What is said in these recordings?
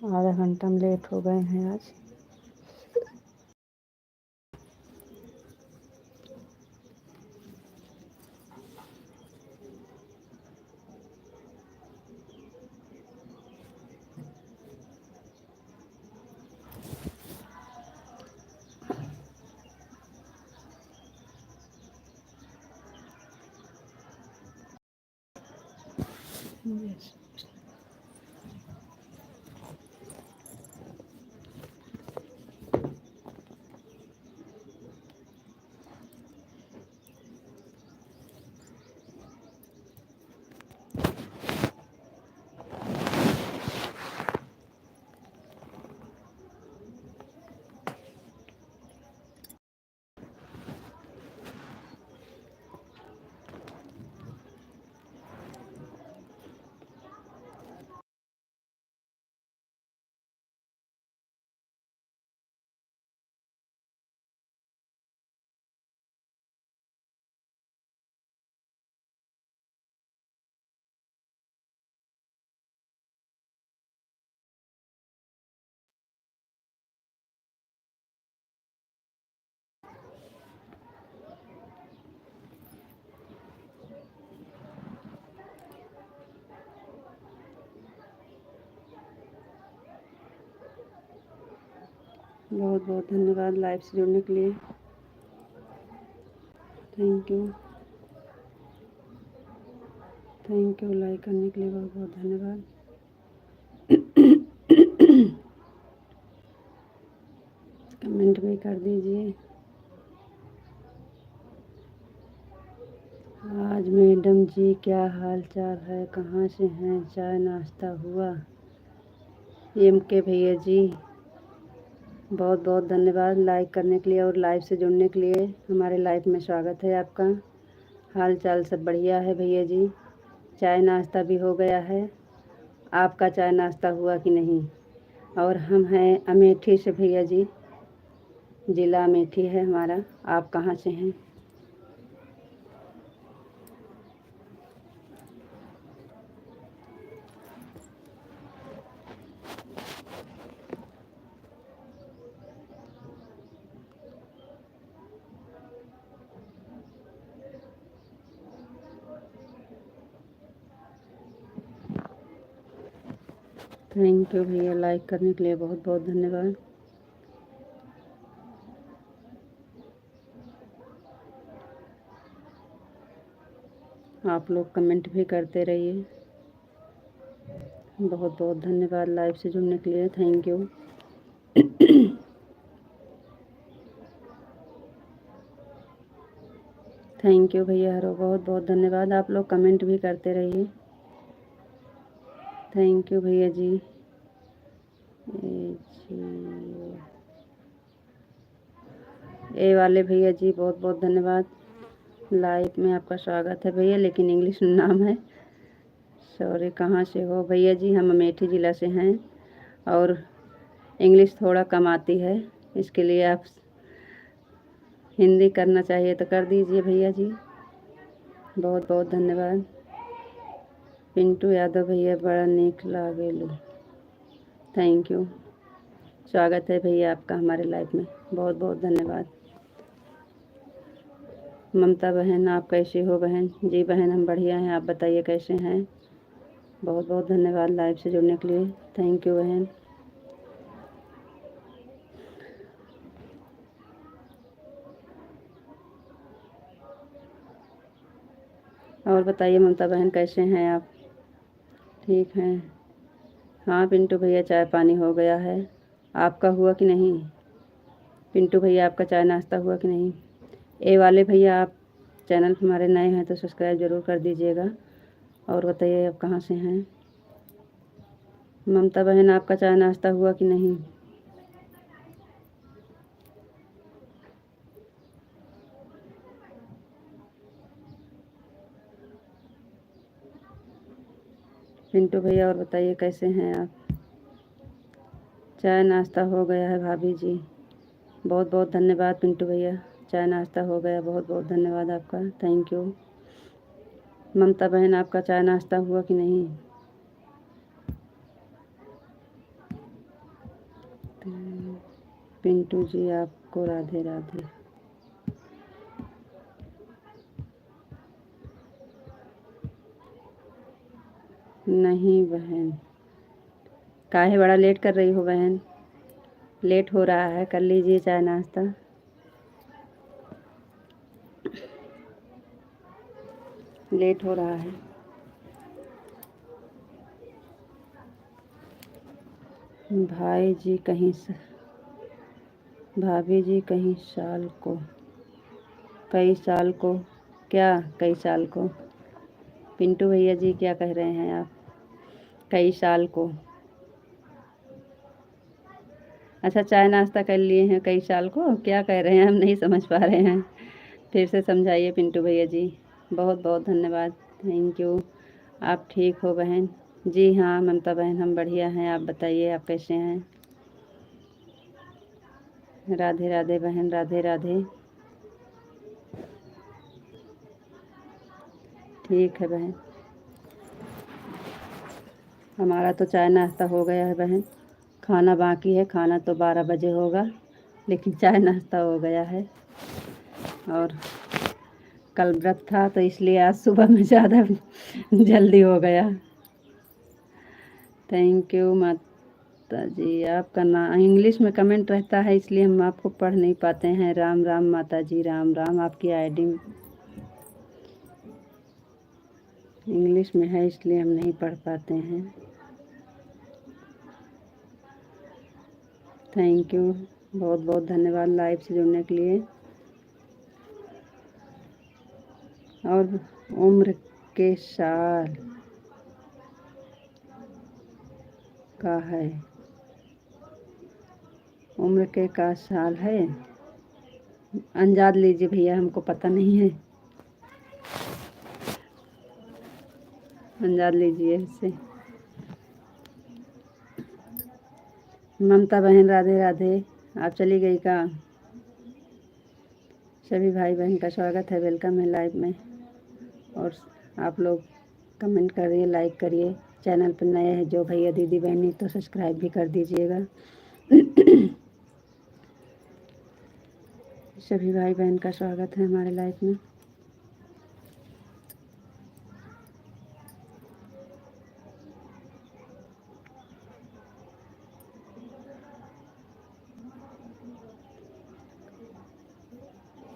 आधा घंटा में लेट हो गए हैं आज। बहुत बहुत धन्यवाद लाइव से जुड़ने के लिए। थैंक यू लाइक करने के लिए बहुत बहुत धन्यवाद। कमेंट भी कर दीजिए। आज मैडम जी क्या हाल चाल है, कहाँ से हैं, चाय नाश्ता हुआ? के भैया जी बहुत बहुत धन्यवाद लाइक करने के लिए और लाइव से जुड़ने के लिए। हमारे लाइव में स्वागत है आपका। हाल चाल सब बढ़िया है भैया जी। चाय नाश्ता भी हो गया है। आपका चाय नाश्ता हुआ कि नहीं? और हम हैं अमेठी से भैया जी, ज़िला अमेठी है हमारा। आप कहाँ से हैं? थैंक यू भैया लाइक करने के लिए बहुत बहुत धन्यवाद। आप लोग कमेंट भी करते रहिए। बहुत बहुत धन्यवाद लाइव से जुड़ने के लिए। Thank you. थैंक यू भैया हरो, बहुत बहुत धन्यवाद। आप लोग कमेंट भी करते रहिए। थैंक यू भैया जी। ए वाले भैया जी बहुत बहुत धन्यवाद। लाइव में आपका स्वागत है भैया, लेकिन इंग्लिश में नाम है। सॉरी, कहाँ से हो भैया जी? हम अमेठी ज़िला से हैं और इंग्लिश थोड़ा कम आती है, इसके लिए आप हिंदी करना चाहिए तो कर दीजिए भैया जी। बहुत बहुत धन्यवाद। पिंटू यादव भैया बड़ा नीक लागेलू। Thank you. स्वागत है भैया आपका हमारे लाइफ में। बहुत बहुत धन्यवाद। ममता बहन आप कैसी हो बहन? जी बहन हम बढ़िया हैं, आप बताइए कैसे हैं? बहुत बहुत धन्यवाद लाइव से जुड़ने के लिए। थैंक यू बहन। और बताइए ममता बहन कैसे हैं आप? ठीक हैं? हाँ पिंटू भैया चाय पानी हो गया है। आपका हुआ कि नहीं? पिंटू भैया आपका चाय नाश्ता हुआ कि नहीं? ए वाले भैया आप चैनल हमारे नए हैं तो सब्सक्राइब ज़रूर कर दीजिएगा। और बताइए आप कहाँ से हैं? ममता बहन आपका चाय नाश्ता हुआ कि नहीं? पिंटू भैया और बताइए कैसे हैं आप? चाय नाश्ता हो गया है भाभी जी। बहुत बहुत धन्यवाद पिंटू भैया, चाय नाश्ता हो गया। बहुत बहुत धन्यवाद आपका। Thank you. ममता बहन आपका चाय नाश्ता हुआ कि नहीं? पिंटू जी आपको राधे राधे। नहीं बहन, काहे बड़ा लेट कर रही हो बहन? लेट हो रहा है, कर लीजिए चाय नाश्ता। लेट हो रहा है। भाई जी कहीं भाभी जी कहीं साल को, कई साल को क्या, कई साल को? पिंटू भैया जी क्या कह रहे हैं आप? कई साल को? अच्छा, चाय नाश्ता कर लिए हैं कई साल को, क्या कह रहे हैं? हम नहीं समझ पा रहे हैं, फिर से समझाइए पिंटू भैया जी। बहुत बहुत धन्यवाद, थैंक यू। आप ठीक हो बहन? जी हाँ ममता बहन, हम बढ़िया हैं, आप बताइए आप कैसे हैं? राधे राधे बहन, राधे राधे। ठीक है बहन, हमारा तो चाय नाश्ता हो गया है बहन, खाना बाकी है। खाना तो 12 बजे होगा, लेकिन चाय नाश्ता हो गया है। और कल व्रत था तो इसलिए आज सुबह में ज़्यादा जल्दी हो गया। थैंक यू माता जी। आपका नाम इंग्लिश में कमेंट रहता है इसलिए हम आपको पढ़ नहीं पाते हैं। राम राम माता जी, राम राम। आपकी आईडी इंग्लिश में है इसलिए हम नहीं पढ़ पाते हैं। थैंक यू, बहुत बहुत धन्यवाद लाइव से जुड़ने के लिए। और उम्र के साल का है, उम्र के का साल है? अंदाज लीजिए भैया, हमको पता नहीं है, अंदाज लीजिए इससे। ममता बहन राधे राधे। आप चली गई का? सभी भाई बहन का स्वागत है, वेलकम है लाइव में। और आप लोग कमेंट करिए, लाइक करिए। चैनल पर नए हैं जो भैया दीदी बहनी तो सब्सक्राइब भी कर दीजिएगा। सभी भाई बहन का स्वागत है हमारे लाइफ में।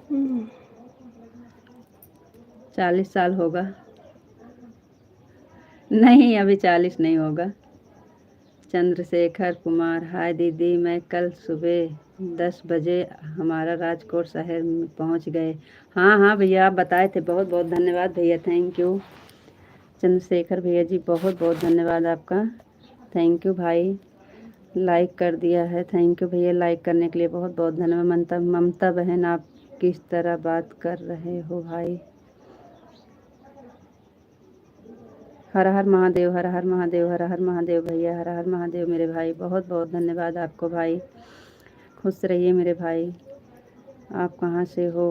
Hmm. 40 साल होगा? नहीं, अभी 40 नहीं होगा। चंद्रशेखर कुमार, हाय दीदी, मैं कल सुबह 10 बजे हमारा राजकोट शहर में पहुंच गए। हाँ हाँ भैया, आप बताए थे, बहुत बहुत धन्यवाद भैया, थैंक यू। चंद्रशेखर भैया जी बहुत बहुत धन्यवाद आपका, थैंक यू भाई। लाइक कर दिया है, थैंक यू भैया, लाइक करने के लिए बहुत बहुत धन्यवाद। ममता बहन, आप किस तरह बात कर रहे हो भाई? हर हर महादेव, हर हर महादेव, हर हर महादेव भैया, हर हर महादेव मेरे भाई। बहुत बहुत धन्यवाद आपको भाई, खुश रहिए मेरे भाई। आप कहाँ से हो?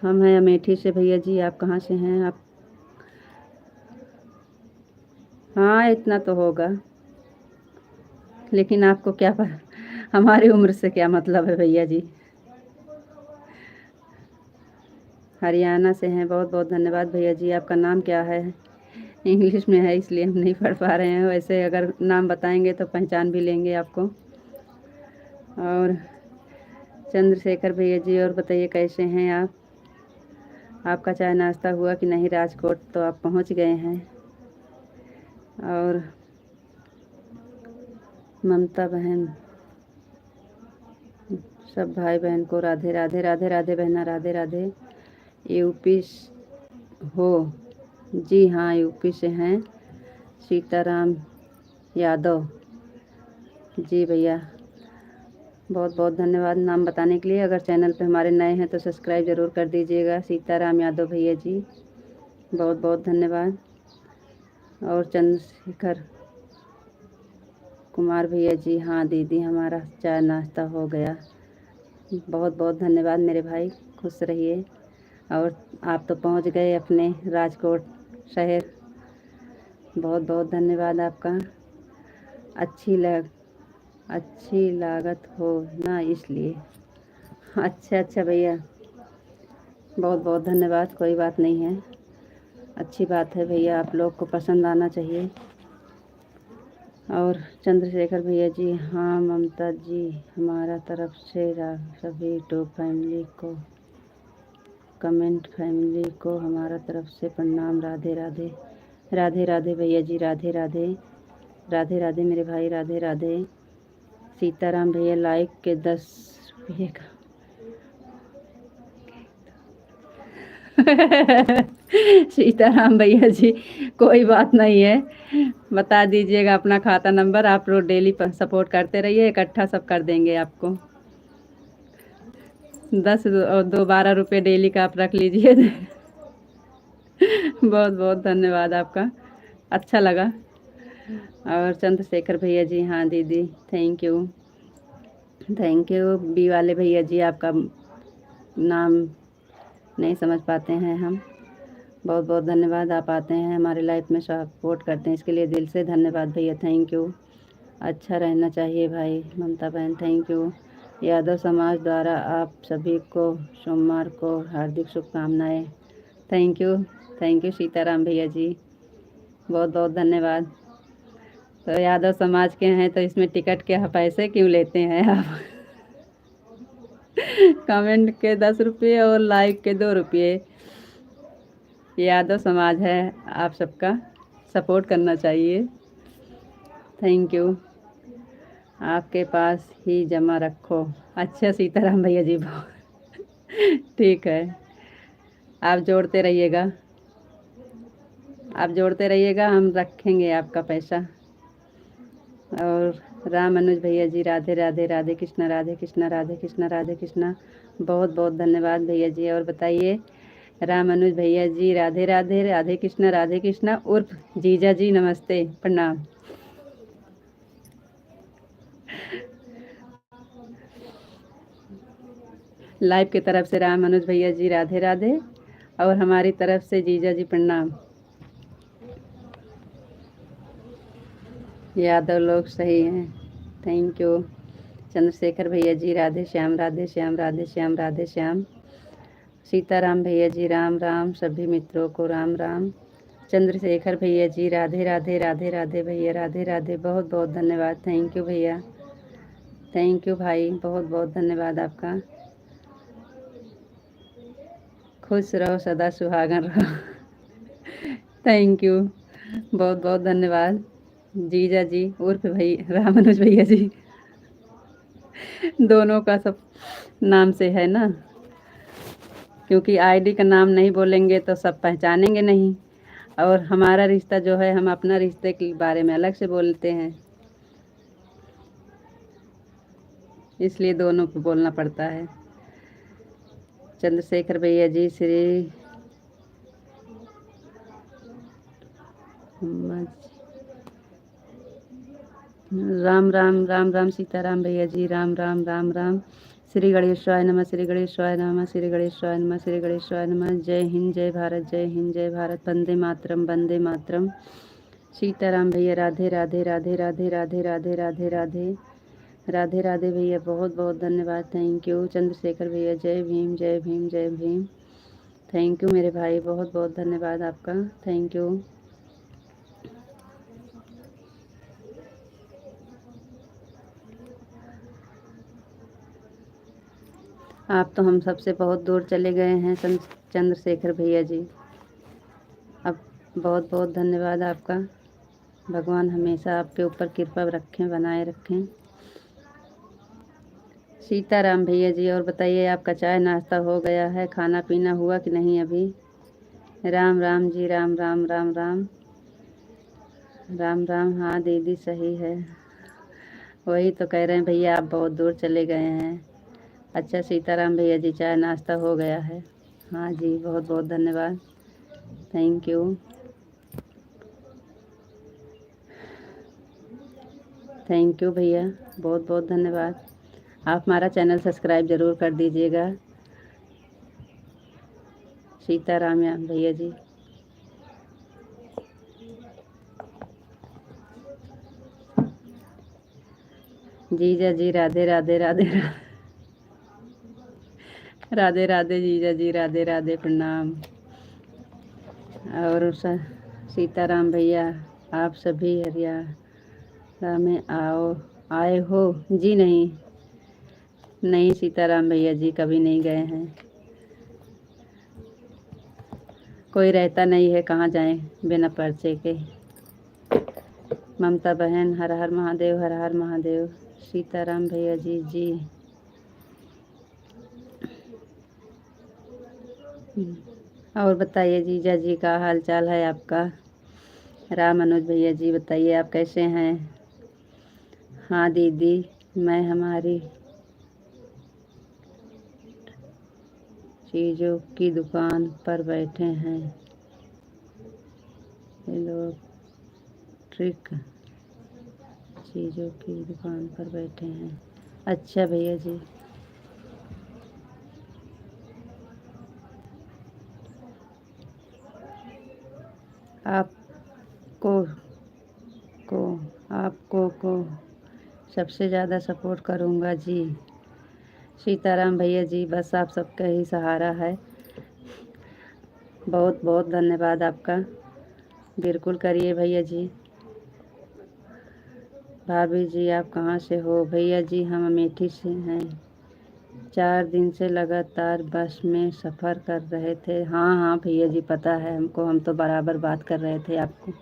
हम हैं अमेठी से भैया जी, आप कहाँ से हैं आप? हाँ इतना तो होगा, लेकिन आपको क्या पता हमारी उम्र से क्या मतलब है भैया जी। हरियाणा से हैं, बहुत बहुत धन्यवाद भैया जी। आपका नाम क्या है? इंग्लिश में है इसलिए हम नहीं पढ़ पा रहे हैं, वैसे अगर नाम बताएंगे तो पहचान भी लेंगे आपको। और चंद्रशेखर भैया जी, और बताइए कैसे हैं आप? आपका चाय नाश्ता हुआ कि नहीं? राजकोट तो आप पहुंच गए हैं। और ममता बहन, सब भाई बहन को राधे राधे, राधे राधे बहना, राधे राधे। यूपी हो? जी हाँ, यूपी से हैं, सीताराम यादव। जी भैया, बहुत बहुत धन्यवाद नाम बताने के लिए। अगर चैनल पे हमारे नए हैं तो सब्सक्राइब ज़रूर कर दीजिएगा। सीताराम यादव भैया जी, बहुत बहुत धन्यवाद। और चंद्रशेखर कुमार भैया जी, हाँ दीदी हमारा चाय नाश्ता हो गया। बहुत बहुत धन्यवाद मेरे भाई, खुश रहिए। और आप तो पहुंच गए अपने राजकोट शहर, बहुत बहुत धन्यवाद आपका। अच्छी लग अच्छी लागत हो ना इसलिए। अच्छा अच्छा भैया, बहुत बहुत धन्यवाद। कोई बात नहीं है, अच्छी बात है भैया, आप लोग को पसंद आना चाहिए। और चंद्रशेखर भैया जी, हाँ ममता जी, हमारा तरफ से सभी टॉप फैमिली को, कमेंट फैमिली को हमारा तरफ से प्रणाम। राधे राधे। राधे राधे भैया जी, राधे राधे। राधे राधे मेरे भाई, राधे राधे। सीताराम भैया, लाइक के 10 रुपये का सीताराम भैया जी, कोई बात नहीं है, बता दीजिएगा अपना खाता नंबर। आप लोग डेली सपोर्ट करते रहिए, इकट्ठा सब कर देंगे आपको। 10 और 12 रुपये डेली का आप रख लीजिए। बहुत बहुत धन्यवाद आपका, अच्छा लगा। और चंद्रशेखर भैया जी, हाँ दीदी, thank you thank you. B वाले भैया जी, आपका नाम नहीं समझ पाते हैं हम, बहुत बहुत धन्यवाद। आप आते हैं हमारे लाइफ में, सपोर्ट करते हैं, इसके लिए दिल से धन्यवाद भैया, थैंक यू। अच्छा रहना चाहिए भाई, ममता बहन, थैंक यू। यादव समाज द्वारा आप सभी को सोमवार को हार्दिक शुभकामनाएं। थैंक यू सीताराम भैया जी, बहुत बहुत धन्यवाद। तो यादव समाज के हैं तो इसमें टिकट के पैसे क्यों लेते हैं आप? कमेंट के 10 रुपये और लाइक के 2 रुपये। यादव समाज है, आप सबका सपोर्ट करना चाहिए, थैंक यू। आपके पास ही जमा रखो। अच्छा सीताराम भैया जी, ठीक है, आप जोड़ते रहिएगा, आप जोड़ते रहिएगा, हम रखेंगे आपका पैसा। और राम अनुज भैया जी, राधे राधे। राधे कृष्णा, राधे कृष्णा, राधे कृष्णा, राधे कृष्णा, बहुत बहुत धन्यवाद भैया जी। और बताइए राम अनुज भैया जी, राधे राधे। राधे कृष्णा उर्फ जीजा जी, नमस्ते, प्रणाम। लाइव की तरफ से राम अनुज भैया जी, राधे राधे। और हमारी तरफ से जीजा जी, प्रणाम। यादव लोग सही हैं, थैंक यू। चंद्रशेखर भैया जी, राधे श्याम, राधे श्याम, राधे श्याम, राधे श्याम। सीताराम भैया जी, राम राम, सभी मित्रों को राम राम। चंद्रशेखर भैया जी, राधे राधे। राधे राधे भैया, राधे राधे, बहुत बहुत धन्यवाद, थैंक यू भैया, थैंक यू भाई, बहुत बहुत धन्यवाद आपका। खुश रहो, सदा सुहागन रहो। थैंक यू, बहुत बहुत धन्यवाद। जीजा जी उर्फ भाई राम अनुज भैया जी, दोनों का सब नाम से है ना, क्योंकि आईडी का नाम नहीं बोलेंगे तो सब पहचानेंगे नहीं। और हमारा रिश्ता जो है, हम अपना रिश्ते के बारे में अलग से बोलते हैं, इसलिए दोनों को बोलना पड़ता है। चंद्रशेखर भैया जी, श्री राम राम, राम राम सीताराम भैया जी, राम राम, राम राम। श्री गणेशाय नमः, श्री गणेशाय नमः, श्री गणेशाय नमः, श्री गणेशाय नमः। जय हिंद, जय भारत, जय हिंद, जय भारत, वंदे मातरम, वंदे मातरम। सीताराम भैया, राधे राधे। राधे राधे, राधे राधे, राधे राधे। राधे राधे भैया, बहुत बहुत धन्यवाद, थैंक यू। चंद्रशेखर भैया, जय भीम, जय भीम, जय भीम, थैंक यू मेरे भाई, बहुत बहुत धन्यवाद आपका, थैंक यू। आप तो हम सबसे बहुत दूर चले गए हैं चंद्रशेखर भैया जी, अब बहुत बहुत धन्यवाद आपका। भगवान हमेशा आपके ऊपर कृपा रखें, बनाए रखें। सीताराम भैया जी, और बताइए आपका चाय नाश्ता हो गया है, खाना पीना हुआ कि नहीं अभी? राम राम जी, राम राम, राम राम, राम राम। हाँ दीदी, सही है, वही तो कह रहे हैं भैया, आप बहुत दूर चले गए हैं। अच्छा सीताराम भैया जी, चाय नाश्ता हो गया है? हाँ जी, बहुत बहुत धन्यवाद, थैंक यू, थैंक यू भैया, बहुत बहुत धन्यवाद। आप हमारा चैनल सब्सक्राइब ज़रूर कर दीजिएगा। सीताराम भैया जी, जीजा जी राधे राधे राधे राधे राधे जीजा जी राधे राधे प्रणाम। और सीताराम भैया आप सभी हरियाणा में आए हो जी? नहीं नहीं सीताराम भैया जी कभी नहीं गए हैं, कोई रहता नहीं है, कहाँ जाएं बिना पर्चे के। ममता बहन हर हर महादेव, हर हर महादेव। सीताराम भैया जी जी। और बताइए जीजा जी का हाल चाल है आपका? राम मनोज भैया जी बताइए आप कैसे हैं? हाँ दीदी, मैं हमारी चीज़ों की दुकान पर बैठे हैं, इलेक्ट्रिक चीज़ों की दुकान पर बैठे हैं। अच्छा भैया जी। आपको को आपको को सबसे ज़्यादा सपोर्ट करूँगा जी। सीताराम भैया जी बस आप सबका ही सहारा है। बहुत बहुत धन्यवाद आपका। बिल्कुल करिए भैया जी। भाभी जी आप कहाँ से हो? भैया जी हम अमेठी से हैं, 4 दिन से लगातार बस में सफ़र कर रहे थे। हाँ हाँ भैया जी पता है हमको, हम तो बराबर बात कर रहे थे आपको।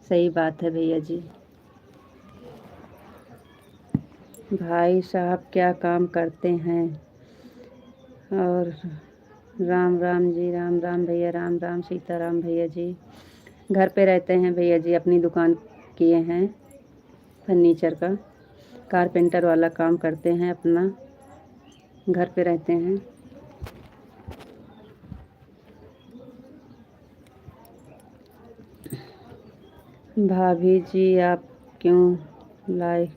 सही बात है भैया जी। भाई साहब क्या काम करते हैं? और राम राम जी, राम राम भैया, राम राम सीताराम भैया जी। घर पे रहते हैं भैया जी, अपनी दुकान किए हैं फर्नीचर का, कारपेंटर वाला काम करते हैं अपना, घर पे रहते हैं। भाभी जी आप क्यों लाइव,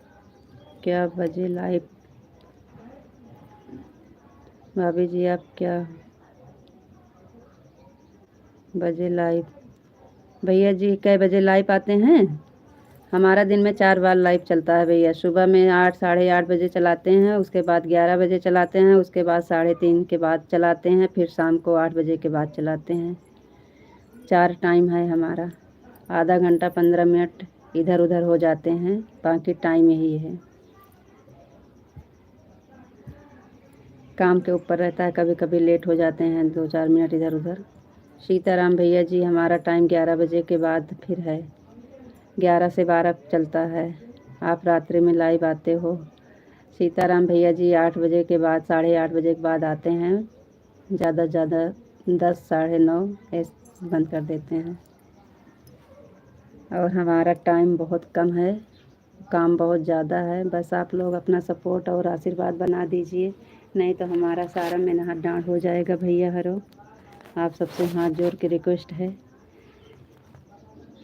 क्या बजे लाइव? भाभी जी आप क्या बजे लाइव? भैया जी कै बजे लाइव आते हैं? हमारा दिन में 4 बार लाइव चलता है भैया। सुबह में 8 साढ़े 8 बजे चलाते हैं, उसके बाद 11 बजे चलाते हैं, उसके बाद 3:30 के बाद चलाते हैं, फिर शाम को 8 बजे के बाद चलाते हैं। 4 टाइम है हमारा। आधा घंटा 15 मिनट इधर उधर हो जाते हैं, बाकी टाइम यही है। काम के ऊपर रहता है, कभी कभी लेट हो जाते हैं 2-4 मिनट इधर उधर। सीताराम भैया जी हमारा टाइम 11 बजे के बाद फिर है, 11 से 12 चलता है। आप रात्रि में लाइव आते हो? सीताराम भैया जी 8 बजे के बाद, 8:30 बजे के बाद आते हैं, ज़्यादा से ज़्यादा 10 साढ़े 9 ऐसे बंद कर देते हैं। और हमारा टाइम बहुत कम है, काम बहुत ज़्यादा है। बस आप लोग अपना सपोर्ट और आशीर्वाद बना दीजिए, नहीं तो हमारा सारा मेहनत डांड हो जाएगा भैया हरो। आप सबसे हाथ जोड़ के रिक्वेस्ट है।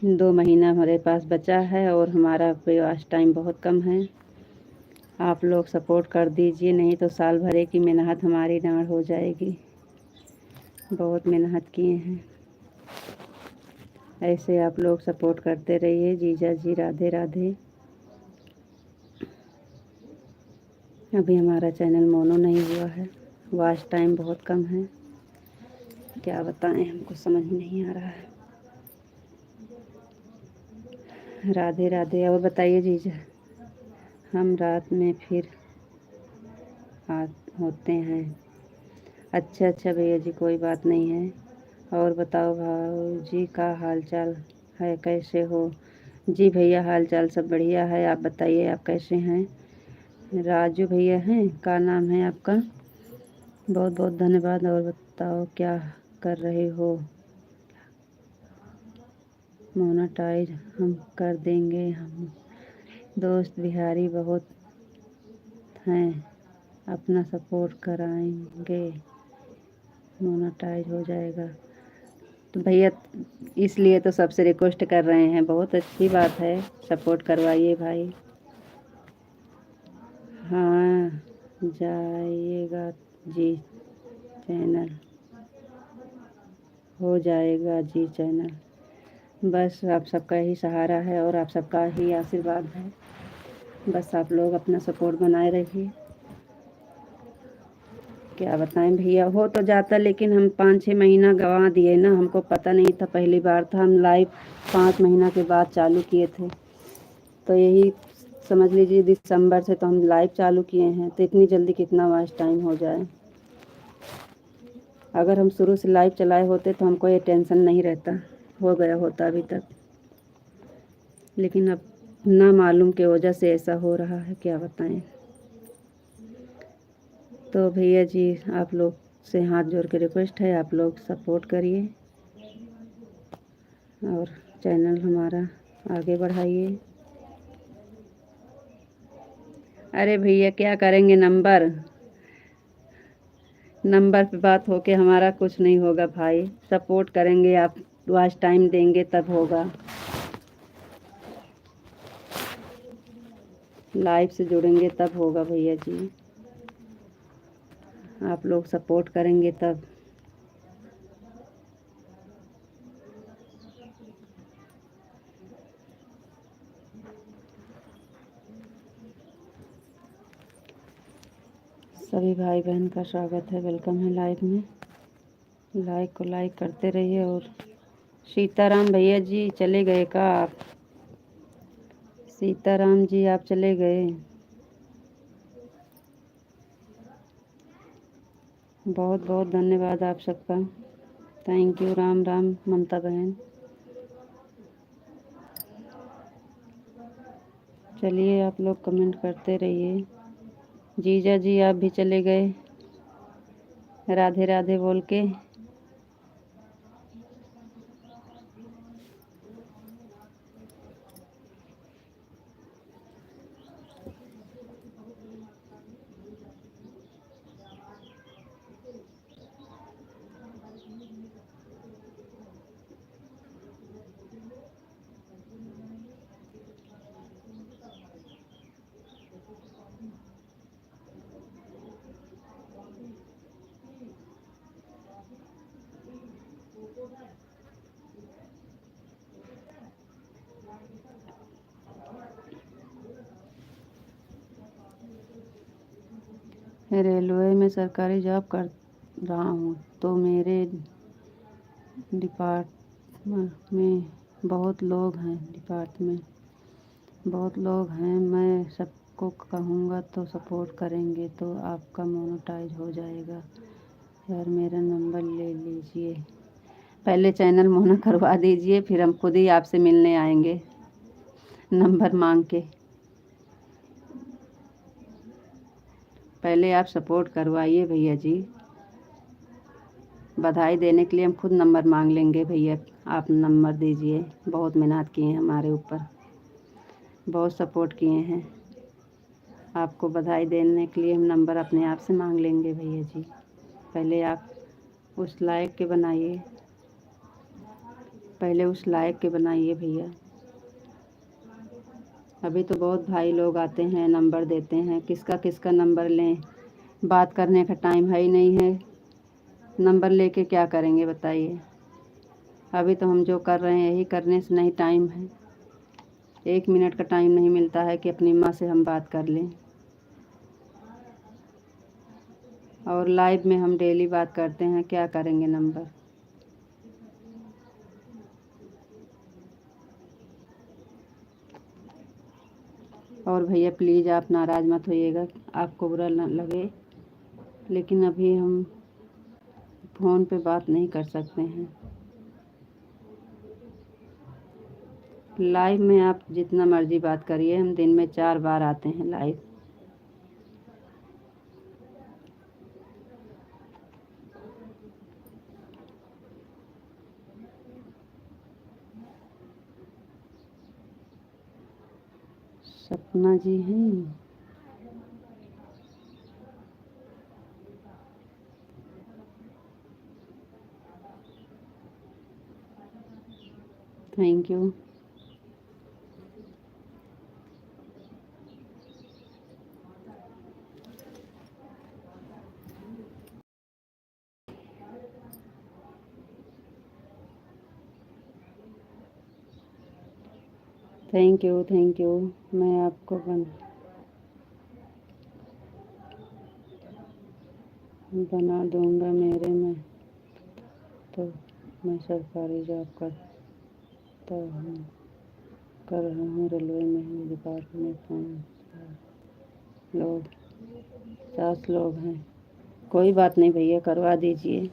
2 महीना हमारे पास बचा है और हमारा प्रयास टाइम बहुत कम है। आप लोग सपोर्ट कर दीजिए, नहीं तो साल भरे की मेहनत हमारी डांड हो जाएगी। बहुत मेहनत किए हैं। ऐसे आप लोग सपोर्ट करते रहिए। जीजा जी राधे राधे। अभी हमारा चैनल मोनो नहीं हुआ है, वॉच टाइम बहुत कम है, क्या बताएं हमको समझ नहीं आ रहा है। राधे राधे। और बताइए जीजा, हम रात में फिर होते हैं। अच्छा अच्छा भैया जी कोई बात नहीं है। और बताओ भाजी का हाल चाल है, कैसे हो? जी भैया हाल चाल सब बढ़िया है, आप बताइए आप कैसे हैं? राजू भैया हैं, क्या नाम है आपका? बहुत बहुत धन्यवाद। और बताओ क्या कर रहे हो? मोनेटाइज हम कर देंगे, हम दोस्त बिहारी बहुत हैं, अपना सपोर्ट कराएंगे, मोनेटाइज हो जाएगा। तो भैया इसलिए तो सबसे रिक्वेस्ट कर रहे हैं, बहुत अच्छी बात है, सपोर्ट करवाइए भाई। हाँ जाइएगा जी, चैनल हो जाएगा जी चैनल। बस आप सबका ही सहारा है और आप सबका ही आशीर्वाद है। बस आप लोग अपना सपोर्ट बनाए रखिए। क्या बताएं भैया, हो तो जाता, लेकिन हम 5-6 महीना गंवा दिए ना, हमको पता नहीं था, पहली बार था, हम लाइव 5 महीना के बाद चालू किए थे। तो यही समझ लीजिए दिसंबर से तो हम लाइव चालू किए हैं, तो इतनी जल्दी कितना वास्ट टाइम हो जाए। अगर हम शुरू से लाइव चलाए होते तो हमको ये टेंशन नहीं रहता, हो गया होता अभी तक। लेकिन अब ना मालूम के वजह से ऐसा हो रहा है, क्या बताएं। तो भैया जी आप लोग से हाथ जोड़ के रिक्वेस्ट है, आप लोग सपोर्ट करिए और चैनल हमारा आगे बढ़ाइए। अरे भैया क्या करेंगे, नंबर पे बात होके हमारा कुछ नहीं होगा भाई। सपोर्ट करेंगे आप, वॉच टाइम देंगे तब होगा। लाइव से जुड़ेंगे तब होगा भैया जी, आप लोग सपोर्ट करेंगे तब। सभी भाई बहन का स्वागत है, वेलकम है लाइव में। लाइक को लाइक करते रहिए। और सीताराम भैया जी चले गए का आप? सीताराम जी आप चले गए? बहुत बहुत धन्यवाद आप सबका, थैंक यू। राम राम ममता बहन। चलिए आप लोग कमेंट करते रहिए। जीजा जी आप भी चले गए राधे राधे बोल के। रेलवे में सरकारी जॉब कर रहा हूँ, तो मेरे डिपार्टमेंट में बहुत लोग हैं, मैं सबको कहूँगा तो सपोर्ट करेंगे तो आपका मोनेटाइज हो जाएगा। यार मेरा नंबर ले लीजिए, पहले चैनल मोना करवा दीजिए, फिर हम खुद ही आपसे मिलने आएंगे नंबर मांग के। पहले आप सपोर्ट करवाइए भैया जी, बधाई देने के लिए हम खुद नंबर मांग लेंगे भैया। आप नंबर दीजिए, बहुत मेहनत किए हैं हमारे ऊपर, बहुत सपोर्ट किए हैं। आपको बधाई देने के लिए हम नंबर अपने आप से मांग लेंगे भैया जी। पहले आप उस लायक के बनाइए, पहले उस लायक के बनाइए भैया। अभी तो बहुत भाई लोग आते हैं नंबर देते हैं, किसका किसका नंबर लें, बात करने का टाइम है ही नहीं है, नंबर लेके क्या करेंगे बताइए। अभी तो हम जो कर रहे हैं यही करने से नहीं टाइम है, 1 मिनट का टाइम नहीं मिलता है कि अपनी माँ से हम बात कर लें। और लाइव में हम डेली बात करते हैं, क्या करेंगे नंबर। और भैया प्लीज़ आप नाराज़ मत होइएगा, आपको बुरा न लगे, लेकिन अभी हम फ़ोन पे बात नहीं कर सकते हैं। लाइव में आप जितना मर्ज़ी बात करिए, हम दिन में 4 बार आते हैं लाइव। सपना जी हैं? Thank you. थैंक यू, मैं आपको बना दूंगा मेरे में, तो मैं सरकारी जॉब करता हूँ, कर रहा हूँ रेलवे में डिपार्टमेंट में 5 लोग 50 लोग हैं। कोई बात नहीं भैया, करवा दीजिए,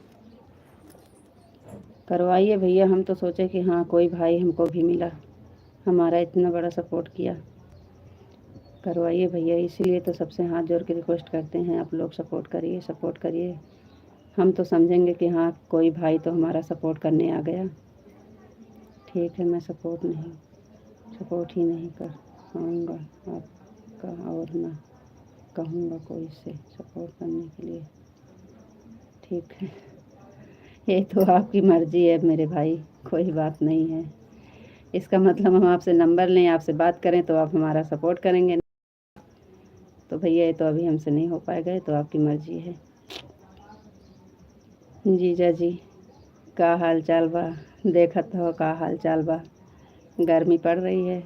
करवाइए भैया। हम तो सोचे कि हाँ कोई भाई हमको भी मिला, हमारा इतना बड़ा सपोर्ट किया। करवाइए भैया, इसीलिए तो सबसे हाथ जोड़ के रिक्वेस्ट करते हैं, आप लोग सपोर्ट करिए, सपोर्ट करिए। हम तो समझेंगे कि हाँ कोई भाई तो हमारा सपोर्ट करने आ गया। ठीक है, मैं सपोर्ट ही नहीं कर पाऊँगा आपका, और ना कहूँगा कोई से सपोर्ट करने के लिए। ठीक है, ये तो आपकी मर्ज़ी है मेरे भाई, कोई बात नहीं है। इसका मतलब हम आपसे नंबर लें, आपसे बात करें तो आप हमारा सपोर्ट करेंगे, तो भैया ये तो अभी हमसे नहीं हो पाएगा, तो आपकी मर्ज़ी है। जीजा जी का हाल चाल बा, देखत हो का हाल चाल बा, गर्मी पड़ रही है।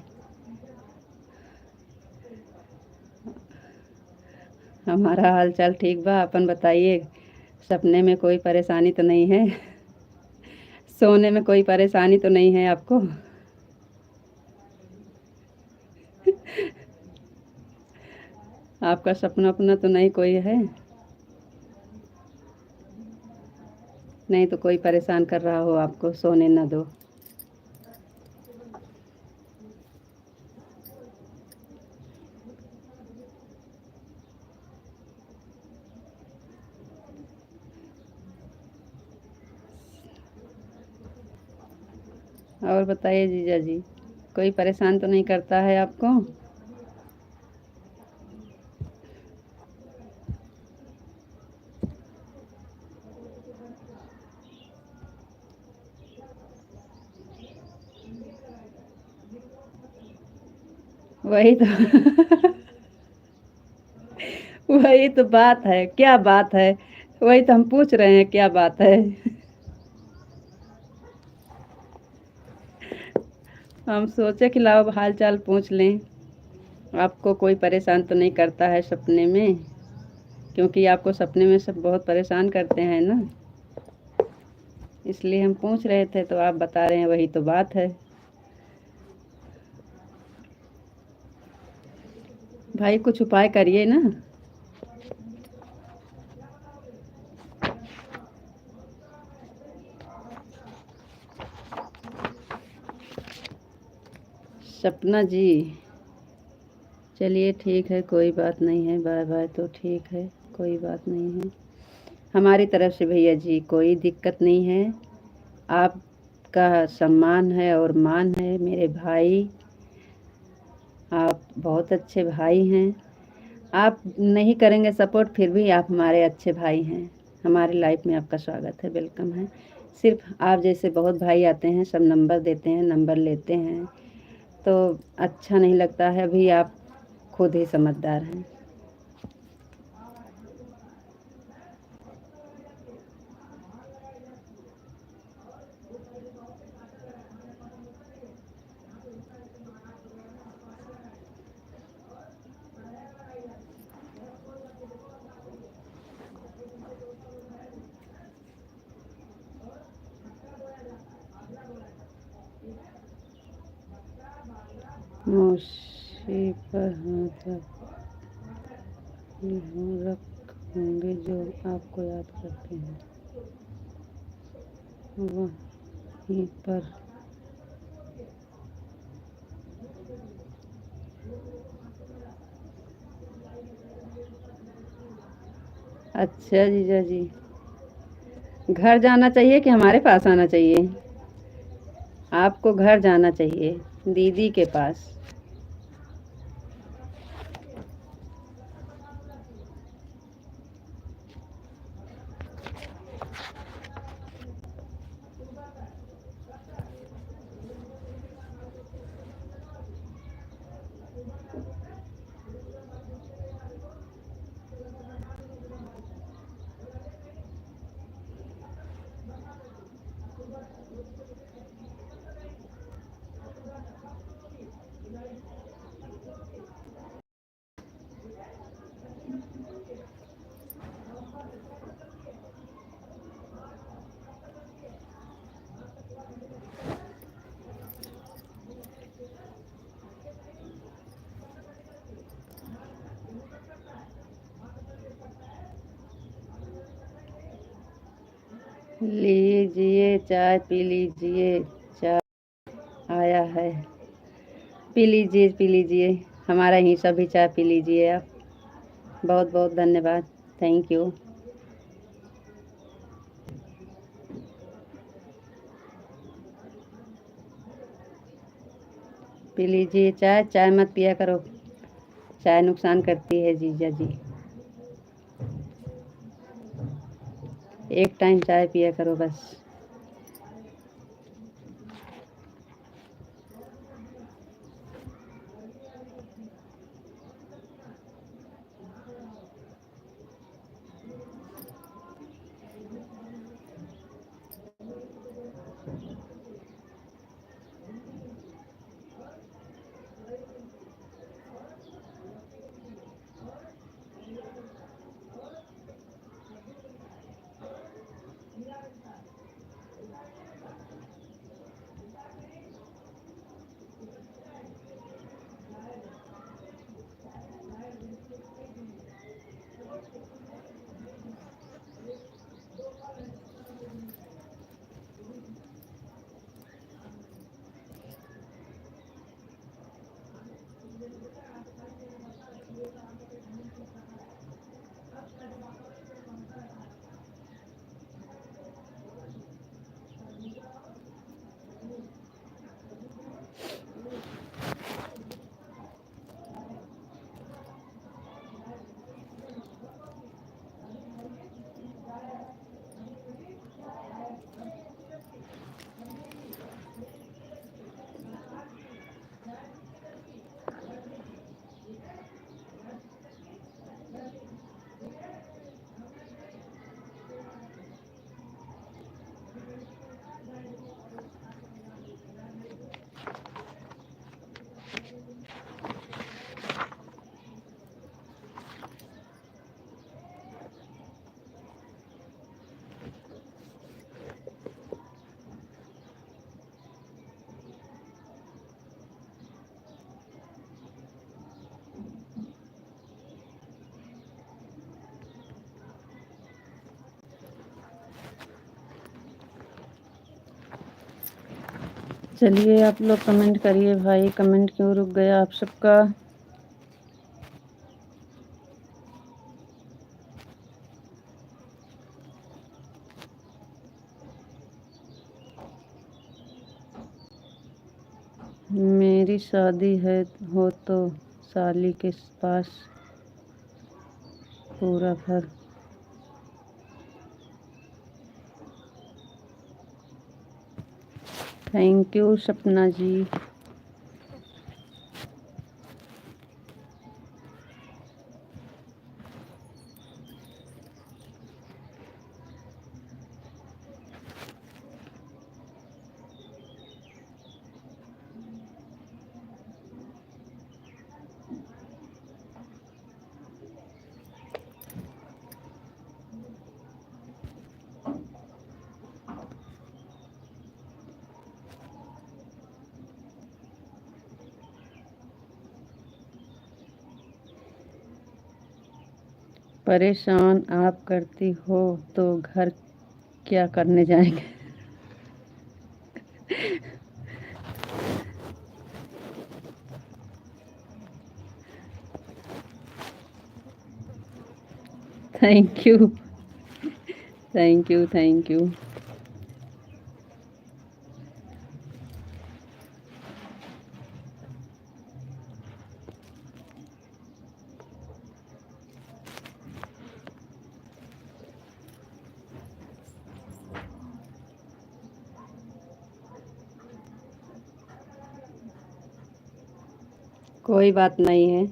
हमारा हाल चाल ठीक बा, अपन बताइए। सपने में कोई परेशानी तो नहीं है? सोने में कोई परेशानी तो नहीं है आपको? आपका सपना अपना तो नहीं कोई है? नहीं तो कोई परेशान कर रहा हो आपको, सोने ना दो। और बताइए जीजा जी, कोई परेशान तो नहीं करता है आपको? वही तो वही तो बात है, क्या बात है? वही तो हम पूछ रहे हैं, क्या बात है? हम सोचे कि लाओ हाल चाल पूछ लें, आपको कोई परेशान तो नहीं करता है सपने में? क्योंकि आपको सपने में सब बहुत परेशान करते हैं ना, इसलिए हम पूछ रहे थे, तो आप बता रहे हैं, वही तो बात है। भाई कुछ उपाय करिए ना। सपना जी, चलिए ठीक है, कोई बात नहीं है, बाय बाय, तो ठीक है, कोई बात नहीं है। हमारी तरफ से भैया जी कोई दिक्कत नहीं है, आपका सम्मान है और मान है मेरे भाई, आप बहुत अच्छे भाई हैं। आप नहीं करेंगे सपोर्ट, फिर भी आप हमारे अच्छे भाई हैं, हमारी लाइफ में आपका स्वागत है, वेलकम है। सिर्फ आप जैसे बहुत भाई आते हैं, सब नंबर देते हैं, नंबर लेते हैं, तो अच्छा नहीं लगता है। अभी आप खुद ही समझदार हैं। मौसी पर हाथ रख होंगे जो आपको याद करते हैं, वहीं पर। अच्छा जीजा जी, घर जाना चाहिए कि हमारे पास आना चाहिए? आपको घर जाना चाहिए, दीदी के पास। लीजिए चाय पी लीजिए, चाय आया है, पी लीजिए हमारा ही सभी चाय पी लीजिए आप। बहुत बहुत धन्यवाद, थैंक यू। पी लीजिए चाय, चाय मत पिया करो, चाय नुकसान करती है जीजा जी। एक टाइम चाय पिया करो बस। चलिए आप लोग कमेंट करिए भाई, कमेंट क्यों रुक गया आप सबका। मेरी शादी है हो तो साली के पास पूरा भर। थैंक यू सपना जी। परेशान आप करती हो तो घर क्या करने जाएंगे। Thank you, thank you, thank you. कोई बात नहीं है।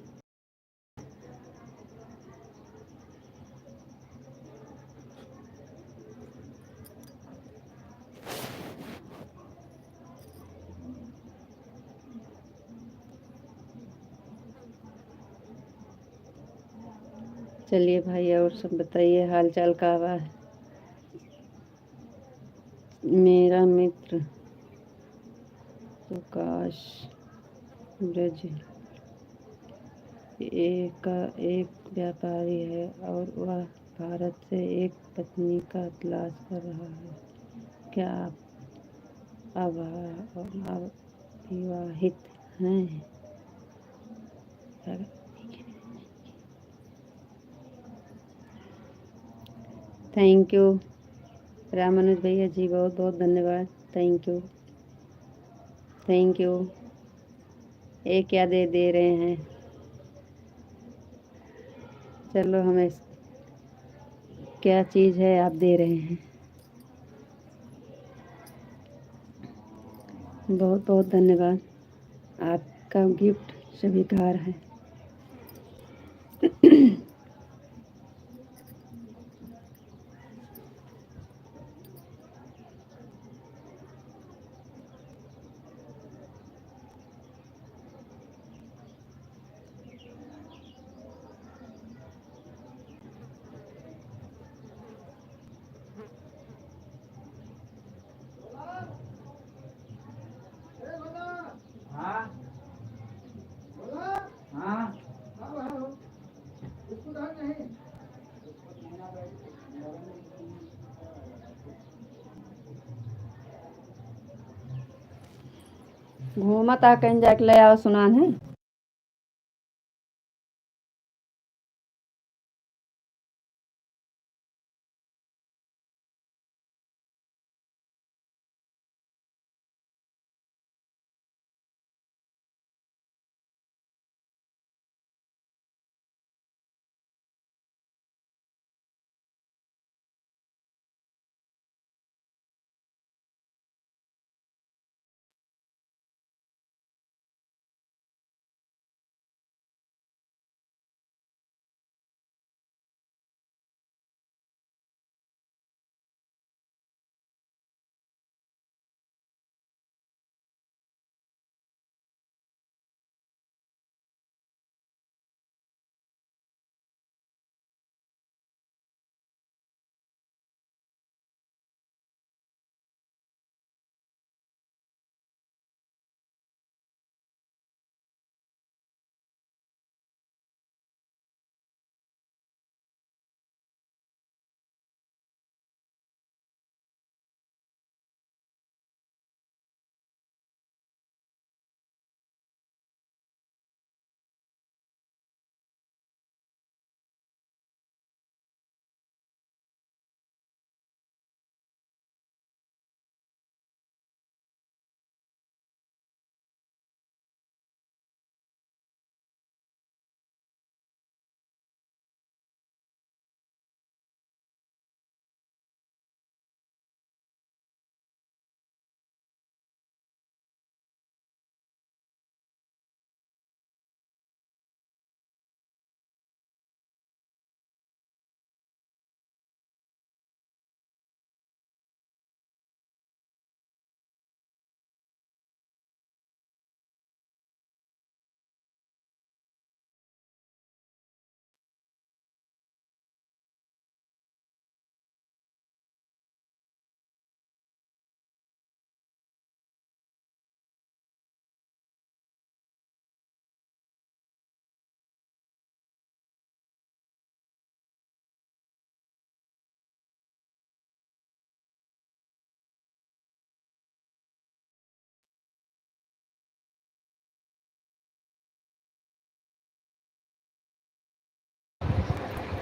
चलिए भाई और सब बताइए हाल चाल का बा। मेरा मित्र प्रकाश ब्रज एक व्यापारी है और वह भारत से एक पत्नी का तलाश कर रहा है। क्या आप अविवाहित हैं? थैंक यू राम मनोज भैया जी, बहुत बहुत धन्यवाद। Thank you thank you. ये क्या दे रहे हैं? चलो, हमें क्या चीज़ है आप दे रहे हैं? बहुत बहुत धन्यवाद। आपका गिफ्ट स्वीकार है। घूमत आ कहीं जाके ले आओ सुनान है।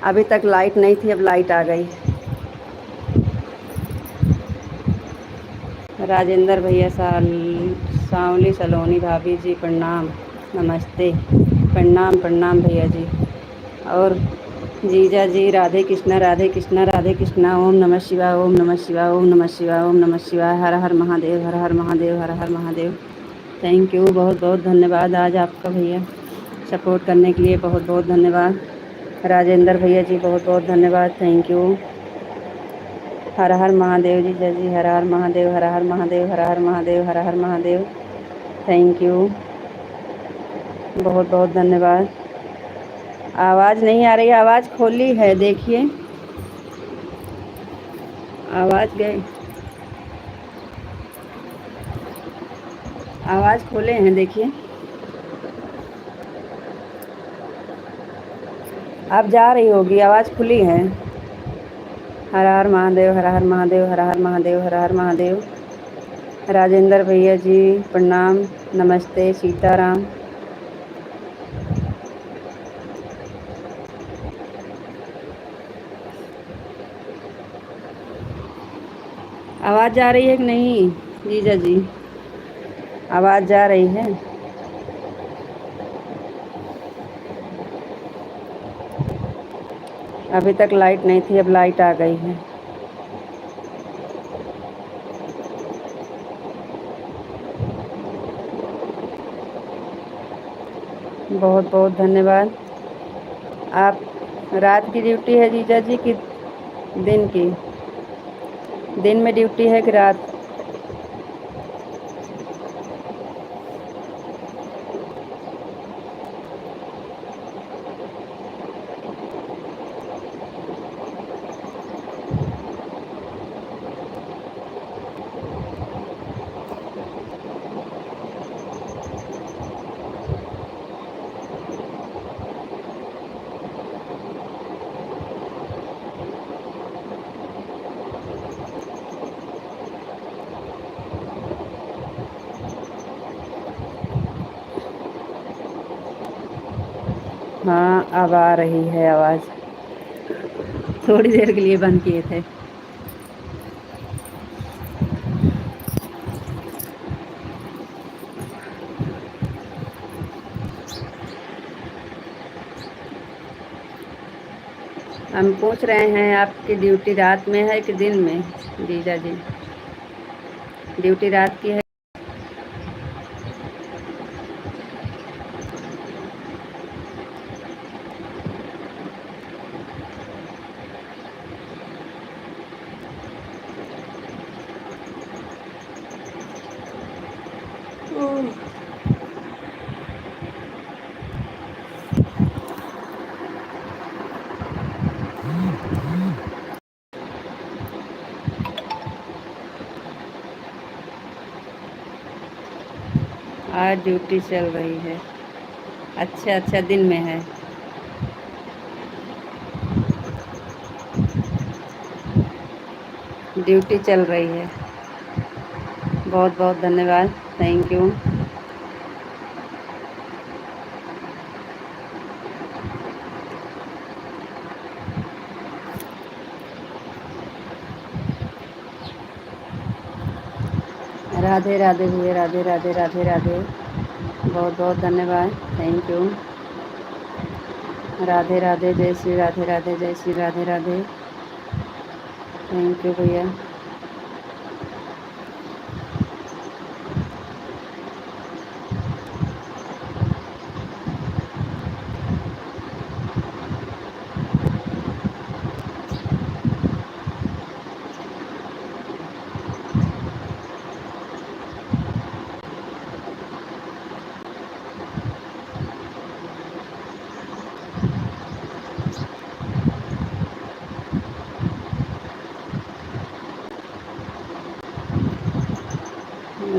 अभी तक लाइट नहीं थी, अब लाइट आ गई। राजेंद्र भैया, सांवली सलोनी भाभी जी, प्रणाम, नमस्ते। प्रणाम प्रणाम भैया जी। और जीजा जी, राधे कृष्णा राधे कृष्णा राधे कृष्णा। ओम नमः शिवाय ओम नमः शिवाय ओम नमः शिवाय ओम नमः शिवाय। हर हर महादेव हर हर महादेव हर हर महादेव। थैंक यू, बहुत बहुत धन्यवाद आज आपका भैया सपोर्ट करने के लिए। बहुत बहुत धन्यवाद राजेंद्र भैया जी, बहुत बहुत धन्यवाद। Thank you. हर हर महादेव जी, जय जी, हर हर महादेव हर हर महादेव हर हर महादेव हर हर महादेव। थैंक यू, बहुत बहुत धन्यवाद। आवाज़ नहीं आ रही, आवाज़ खोली है, देखिए आवाज़ गई, आवाज़ खोले हैं, देखिए आप जा रही होगी, आवाज़ खुली है। हर हर महादेव, हर हर महादेव, हर हर महादेव, हर हर महादेव। राजेंद्र भैया जी प्रणाम, नमस्ते, सीताराम। आवाज़ जा रही है कि नहीं जीजा जी? आवाज़ जा रही है? अभी तक लाइट नहीं थी, अब लाइट आ गई है। बहुत बहुत धन्यवाद। आप रात की ड्यूटी है जीजा जी कि दिन की? दिन में ड्यूटी है कि रात? हाँ, अब आ रही है आवाज़। थोड़ी देर के लिए बंद किए थे। हम पूछ रहे हैं आपकी ड्यूटी रात में है कि दिन में जीजा जी? ड्यूटी रात की है? आज ड्यूटी चल रही है। अच्छा अच्छा, दिन में है। ड्यूटी चल रही है। बहुत बहुत धन्यवाद, थैंक यू। राधे राधे भैया, राधे राधे राधे राधे। बहुत बहुत धन्यवाद, थैंक यू। राधे राधे, जय श्री राधे राधे, जय श्री राधे राधे। थैंक यू भैया।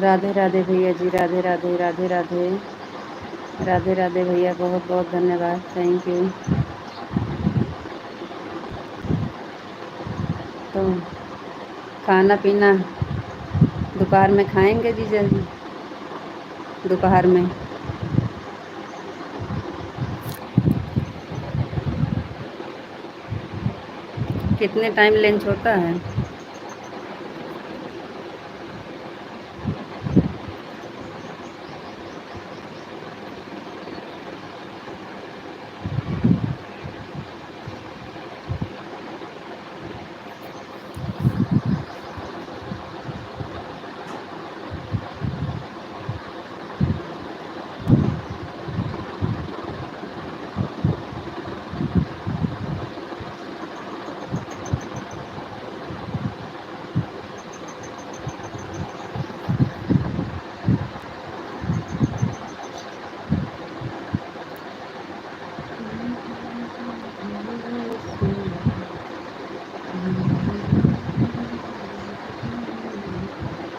राधे राधे भैया जी, राधे राधे राधे राधे। राधे राधे भैया, बहुत बहुत धन्यवाद, थैंक यू। तो खाना पीना दोपहर में खाएंगे जीजा जी? दोपहर में कितने टाइम लंच होता है?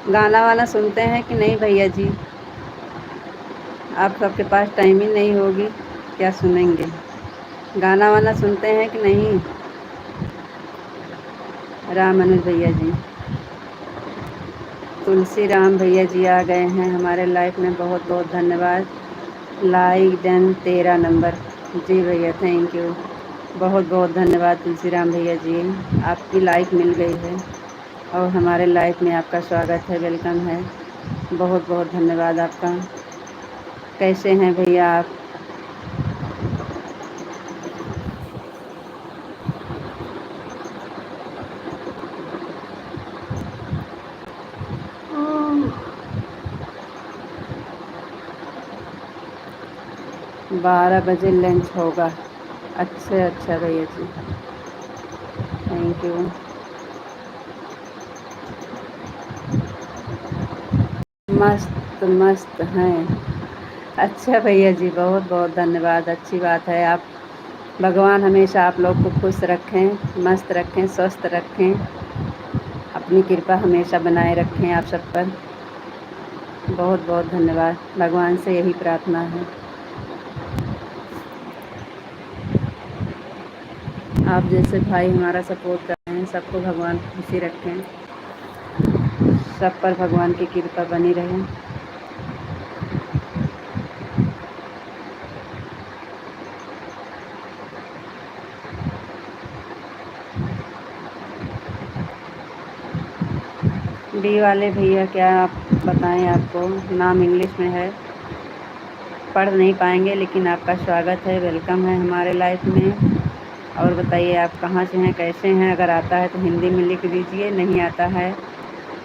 गाना वाना सुनते हैं कि नहीं भैया जी? आप सबके पास टाइम ही नहीं होगी, क्या सुनेंगे? गाना वाना सुनते हैं कि नहीं? राम अनुज भैया जी, तुलसी राम भैया जी आ गए हैं हमारे लाइफ में, बहुत बहुत धन्यवाद। Like done 13 number. जी भैया थैंक यू, बहुत बहुत धन्यवाद तुलसी राम भैया जी, आपकी लाइक मिल गई है और हमारे लाइफ में आपका स्वागत है, वेलकम है। बहुत बहुत धन्यवाद आपका। कैसे हैं भैया आप? ओह, 12 बजे लंच होगा। अच्छा अच्छा भैया जी, थैंक यू। मस्त मस्त हैं। अच्छा भैया जी, बहुत बहुत धन्यवाद, अच्छी बात है। आप भगवान हमेशा आप लोग को खुश रखें, मस्त रखें, स्वस्थ रखें, अपनी कृपा हमेशा बनाए रखें आप सब पर। बहुत बहुत धन्यवाद, भगवान से यही प्रार्थना है। आप जैसे भाई हमारा सपोर्ट कर रहे हैं, सबको भगवान खुशी रखें, सब पर भगवान की कृपा बनी रहे। डी वाले भैया क्या आप बताएं, आपको नाम इंग्लिश में है, पढ़ नहीं पाएंगे, लेकिन आपका स्वागत है, वेलकम है हमारे लाइफ में। और बताइए आप कहाँ से हैं, कैसे हैं? अगर आता है तो हिंदी में लिख दीजिए, नहीं आता है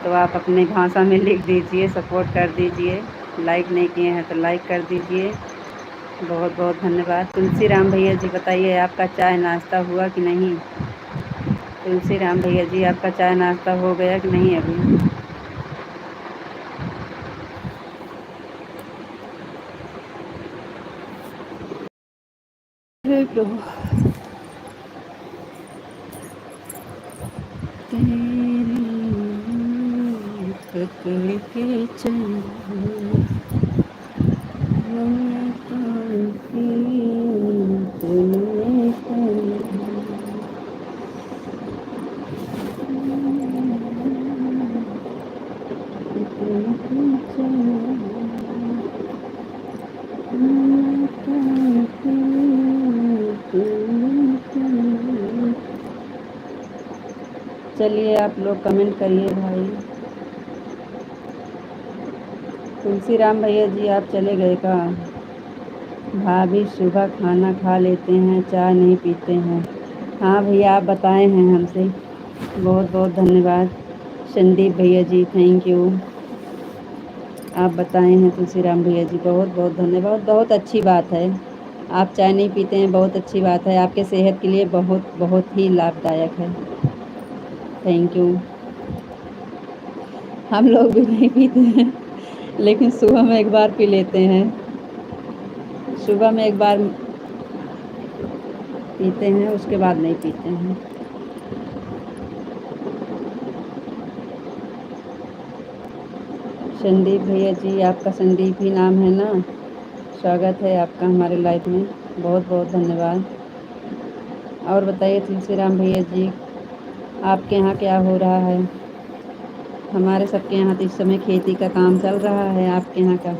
तो आप अपनी भाषा में लिख दीजिए, सपोर्ट कर दीजिए। लाइक नहीं किए हैं तो लाइक कर दीजिए। बहुत बहुत धन्यवाद। तुलसी राम भैया जी बताइए, आपका चाय नाश्ता हुआ कि नहीं? तुलसी राम भैया जी, आपका चाय नाश्ता हो गया कि नहीं अभी? तो पकड़ के चलो, चलिए आप लोग कमेंट करिए भाई। तुलसी राम भैया जी आप चले गए का? भाभी सुबह खाना खा लेते हैं, चाय नहीं पीते हैं। हाँ भैया, आप बताए हैं हमसे, बहुत बहुत धन्यवाद। संदीप भैया जी थैंक यू, आप बताए हैं तुलसी राम भैया जी, बहुत बहुत धन्यवाद। बहुत अच्छी बात है, आप चाय नहीं पीते हैं, बहुत अच्छी बात है, आपके सेहत के लिए बहुत बहुत ही लाभदायक है। Thank you. हम लोग भी नहीं पीते हैं, लेकिन सुबह में एक बार पी लेते हैं, सुबह में एक बार पीते हैं, उसके बाद नहीं पीते हैं। संदीप भैया जी, आपका संदीप ही नाम है ना? स्वागत है आपका हमारे लाइफ में, बहुत बहुत धन्यवाद। और बताइए तुलसी राम भैया जी, आपके यहाँ क्या हो रहा है? हमारे सबके यहाँ तो इस समय खेती का काम चल रहा है, आपके यहाँ का?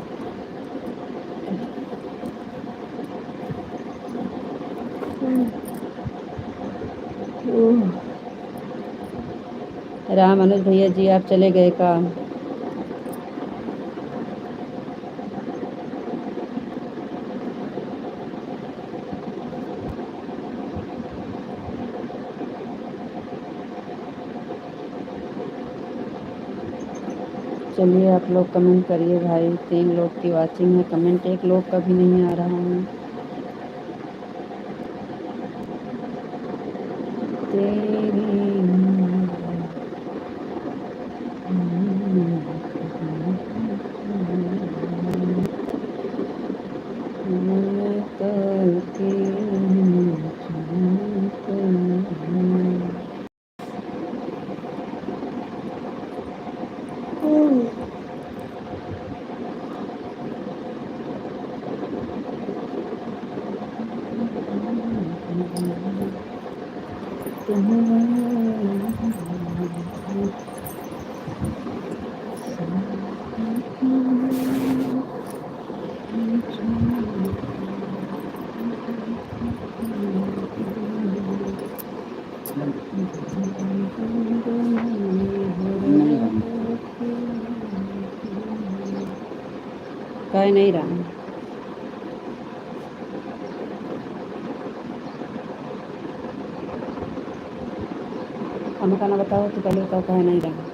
राम अनुज भैया जी आप चले गए का? चलिए आप लोग कमेंट करिए भाई, 3 लोग की वाचिंग है, कमेंट एक लोग का भी नहीं आ रहा है। कह नहीं रहा। हमें खाना बताओ तो पहले बताओ, कह नहीं रहा।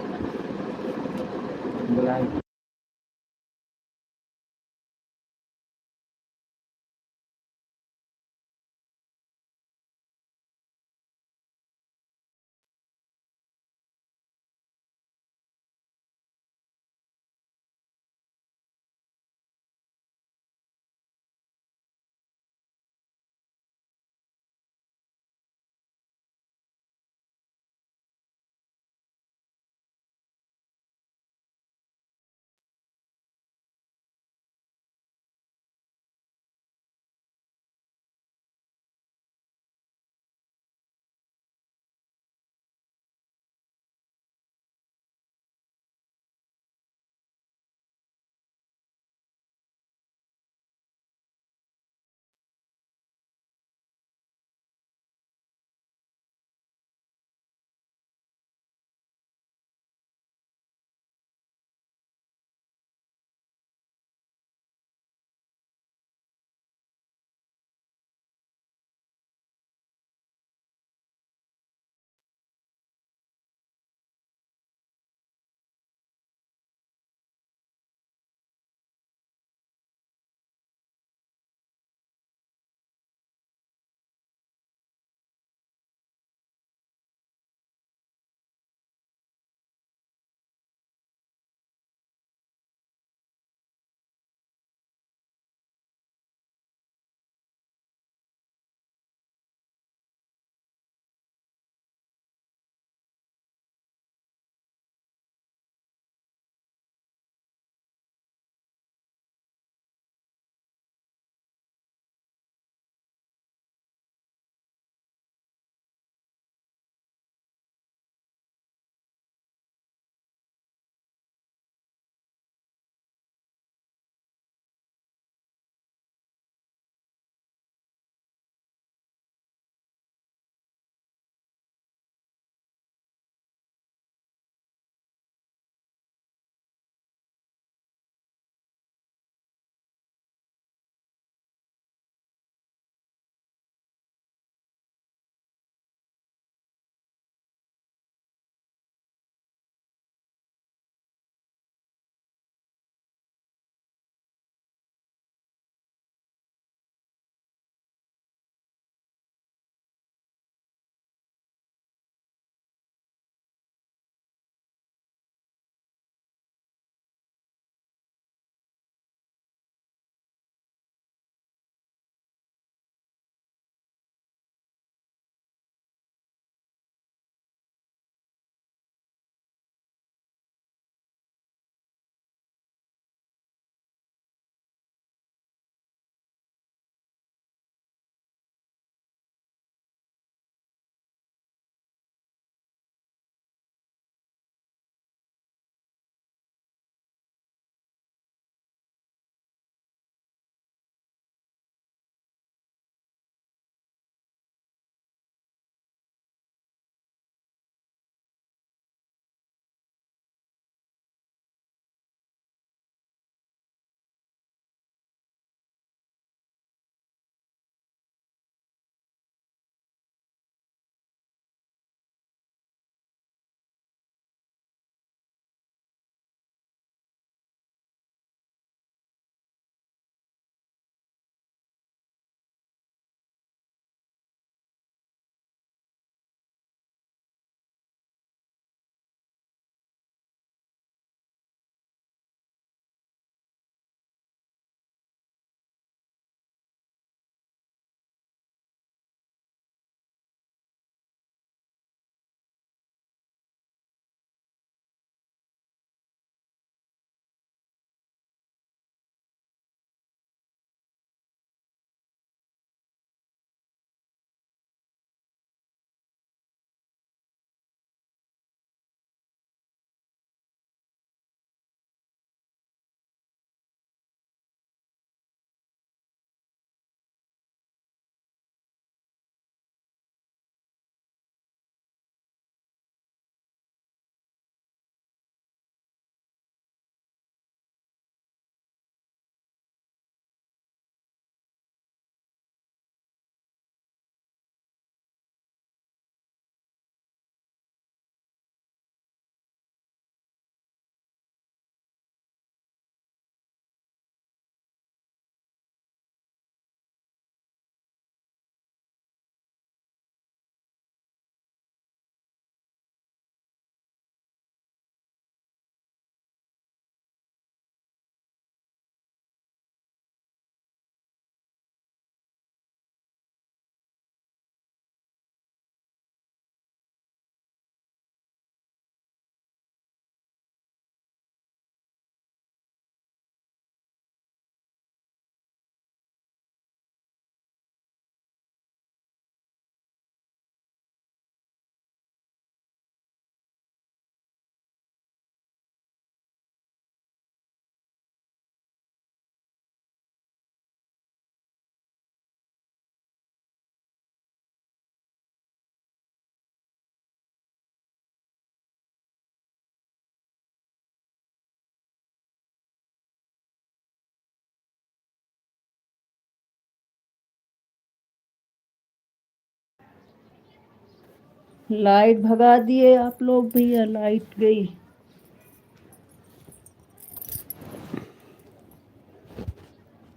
लाइट भगा दिए आप लोग भैया, लाइट गई।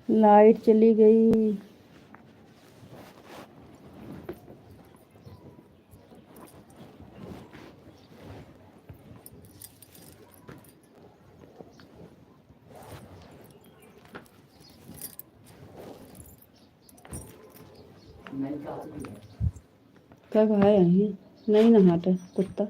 लाइट चली गई। क्या कहा है ये? नहीं नहाता कुत्ता।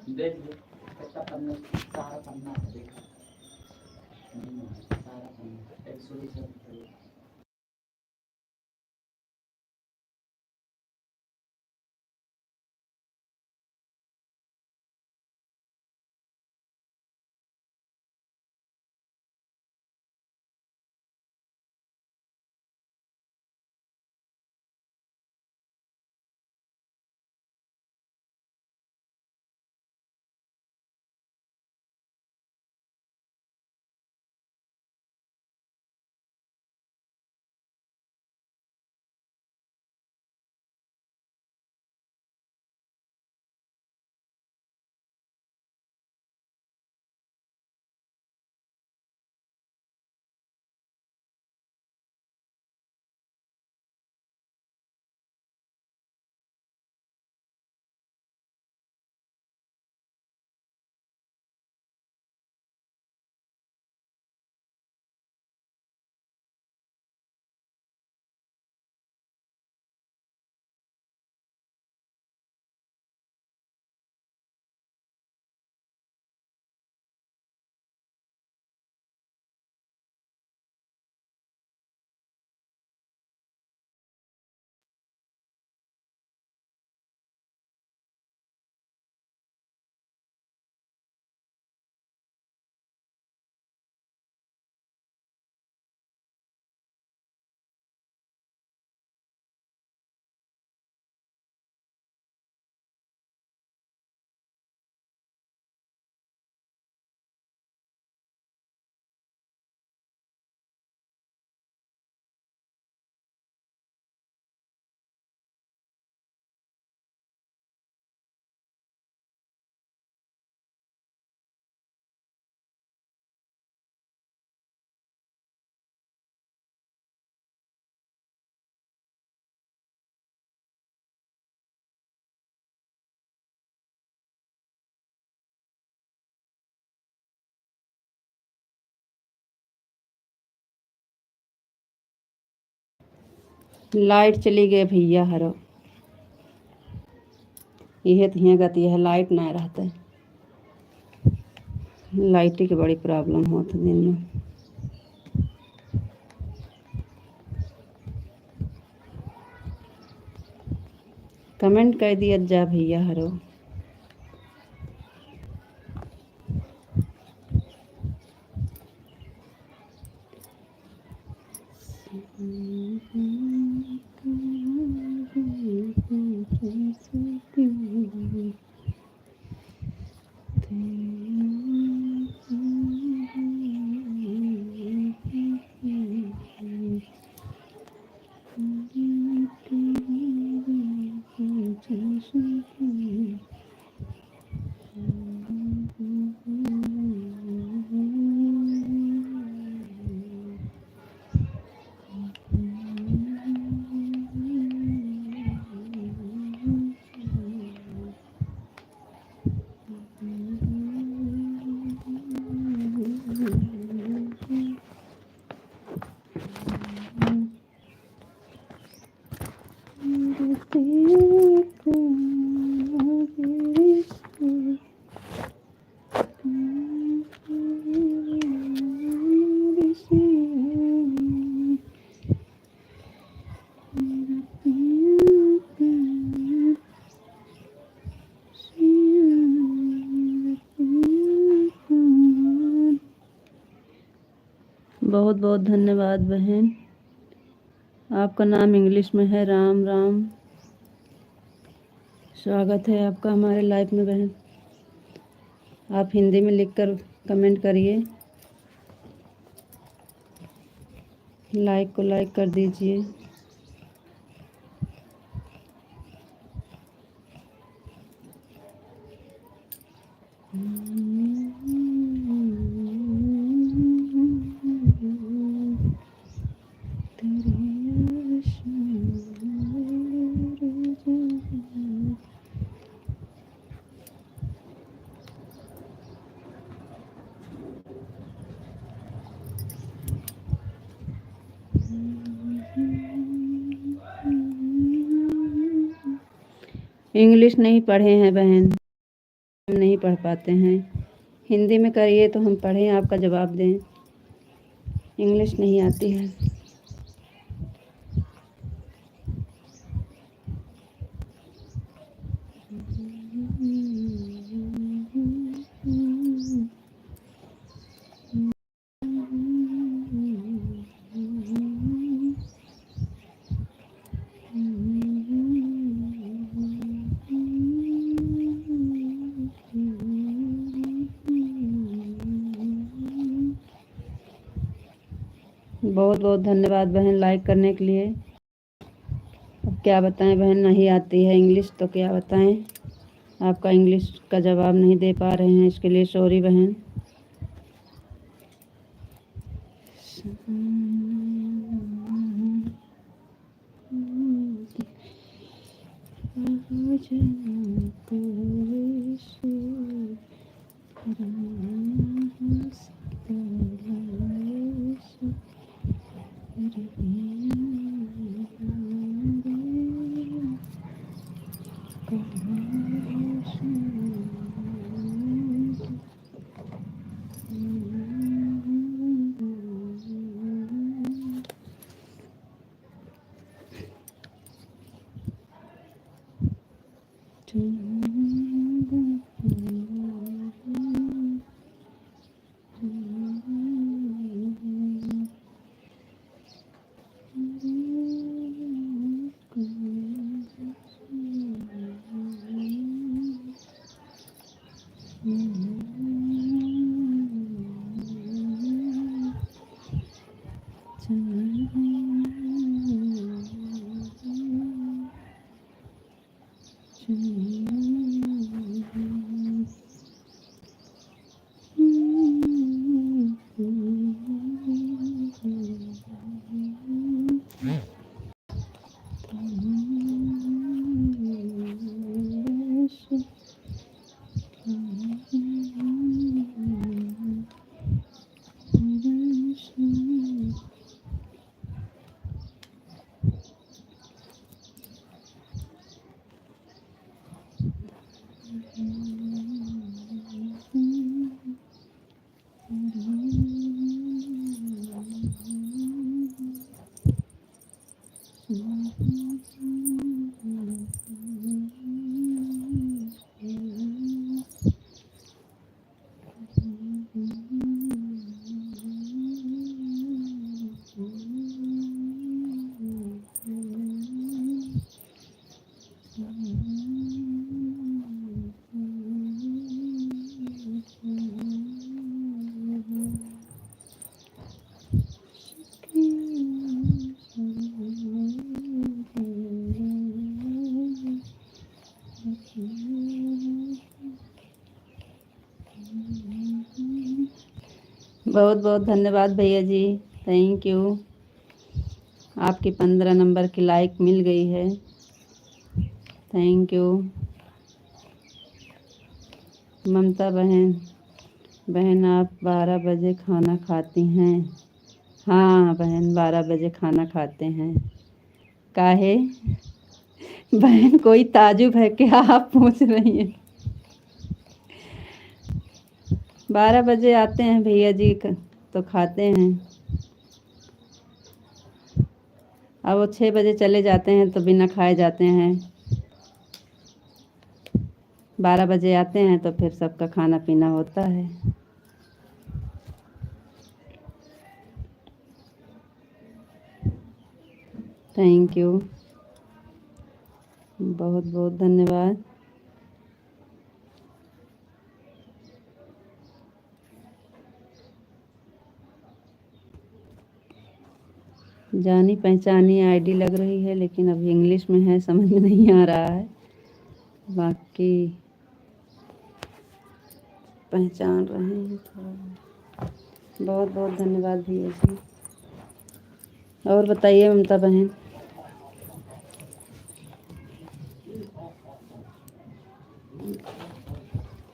लाइट चली गई भैया हरो। यह तो यहाँ गति है, लाइट ना रहता। लाइट की बड़ी प्रॉब्लम होती दिन में। कमेंट कर दिया जा भैया हरो। बहुत बहुत धन्यवाद बहन। आपका नाम इंग्लिश में है, राम राम। स्वागत है आपका हमारे लाइफ में बहन। आप हिंदी में लिखकर कमेंट करिए। लाइक को लाइक कर दीजिए। इंग्लिश नहीं पढ़े हैं बहन, हम नहीं पढ़ पाते हैं। हिंदी में करिए तो हम पढ़ें, आपका जवाब दें। इंग्लिश नहीं आती है। बहुत बहुत धन्यवाद बहन लाइक करने के लिए। अब क्या बताएं बहन, नहीं आती है इंग्लिश तो क्या बताएं। आपका इंग्लिश का जवाब नहीं दे पा रहे हैं, इसके लिए सॉरी बहन। बहुत बहुत धन्यवाद भैया जी, थैंक यू। आपकी 15 नंबर की लाइक मिल गई है, थैंक यू। ममता बहन आप 12 बजे खाना खाती हैं? हाँ बहन 12 बजे खाना खाते हैं। काहे बहन कोई ताजुब है क्या आप पूछ रही हैं? 12 बजे आते हैं भैया जी तो खाते हैं। अब वो 6 बजे चले जाते हैं तो बिना खाए जाते हैं। 12 बजे आते हैं तो फिर सबका खाना पीना होता है। थैंक यू, बहुत बहुत धन्यवाद। जानी पहचानी आईडी लग रही है, लेकिन अभी इंग्लिश में है, समझ में नहीं आ रहा है। बाकी पहचान रहे हैं थोड़ा। बहुत बहुत धन्यवाद भैया जी। और बताइए ममता बहन।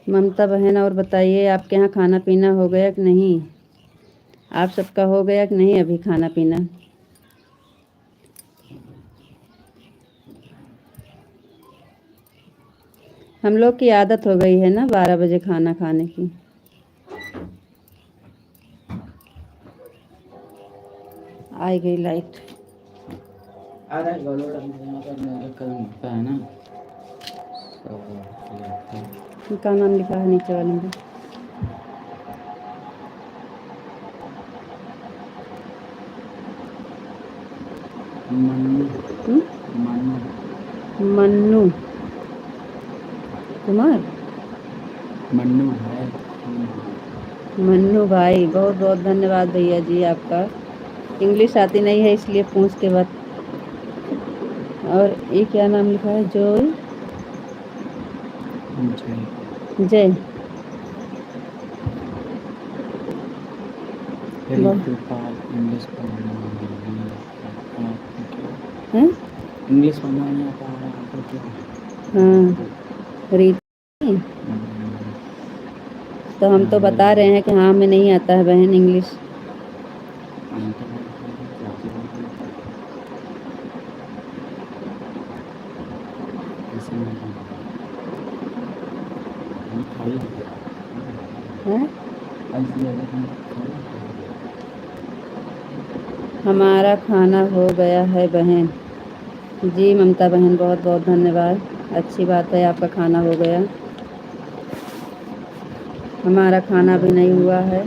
ममता बहन और बताइए, आपके यहाँ खाना पीना हो गया कि नहीं? आप सबका हो गया कि नहीं अभी खाना पीना? हम लोग की आदत हो गई है ना 12 बजे खाना खाने की। आई गई लाइट। क्या नाम लिखा है नीचे वाले में? मन्नू कुमार। मन्नू भाई, बहुत बहुत धन्यवाद भैया जी आपका। इंग्लिश आती नहीं है इसलिए पूछ के बाद। और ये क्या नाम लिखा है? जय जय। इंग्लिश हाँ रीति। तो हम तो बता रहे हैं कि हाँ हमें नहीं आता है बहन इंग्लिश। हमारा खाना हो गया है बहन जी। ममता बहन बहुत बहुत धन्यवाद। अच्छी बात है आपका खाना हो गया। हमारा खाना भी नहीं हुआ है।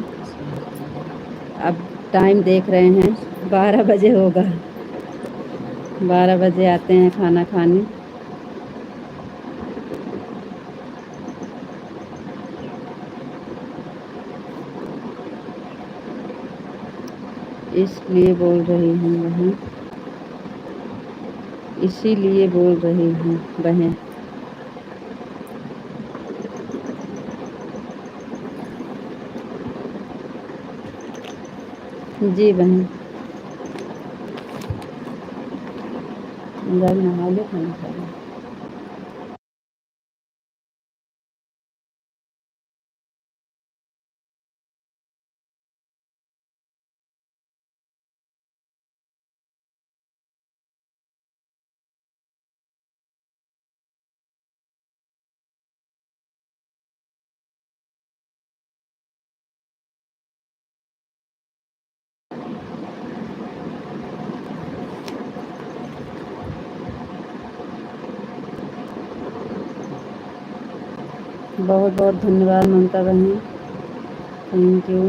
अब टाइम देख रहे हैं 12 बजे होगा। 12 बजे आते हैं खाना खाने। इसलिए बोल रही हूँ बहन, इसीलिए बोल रही हूँ बहन। जी बहन। नहा लो खाना खा लो। बहुत बहुत धन्यवाद ममता बहन। Thank you.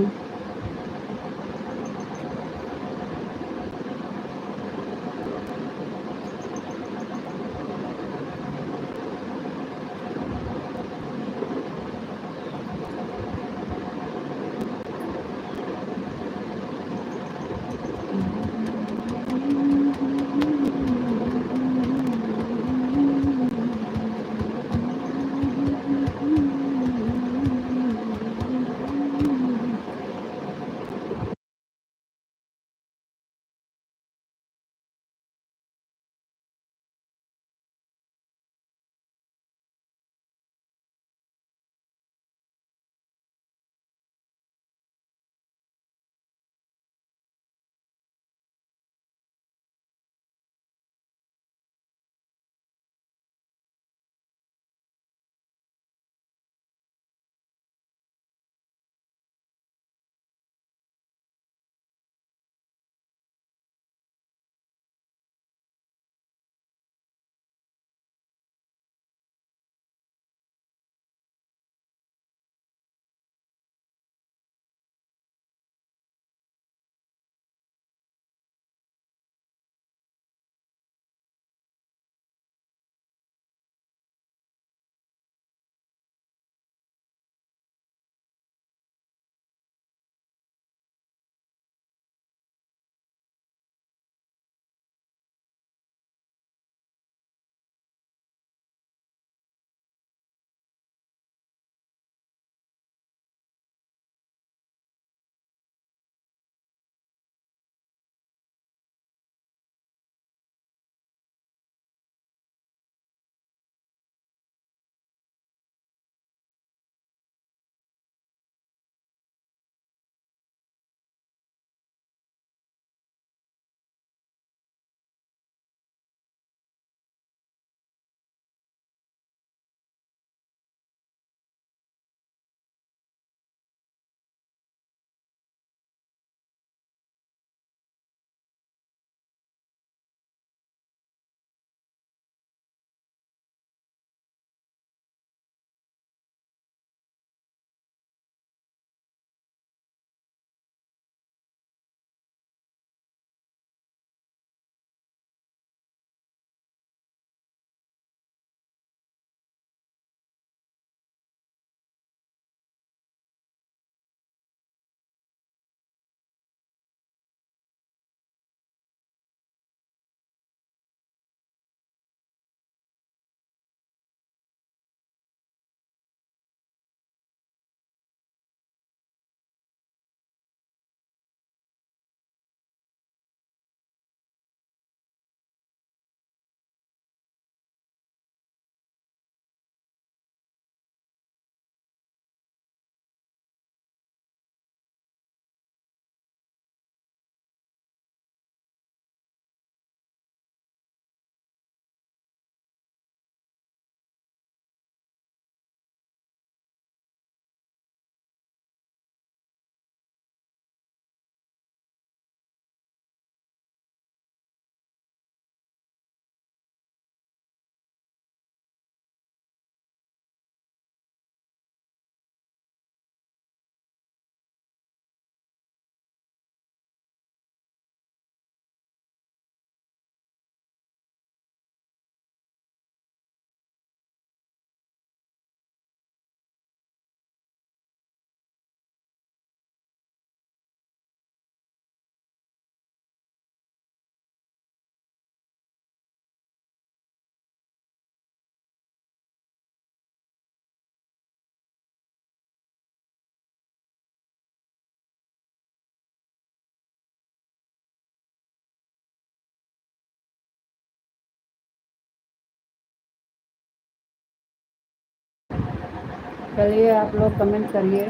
चलिए आप लोग कमेंट करिए।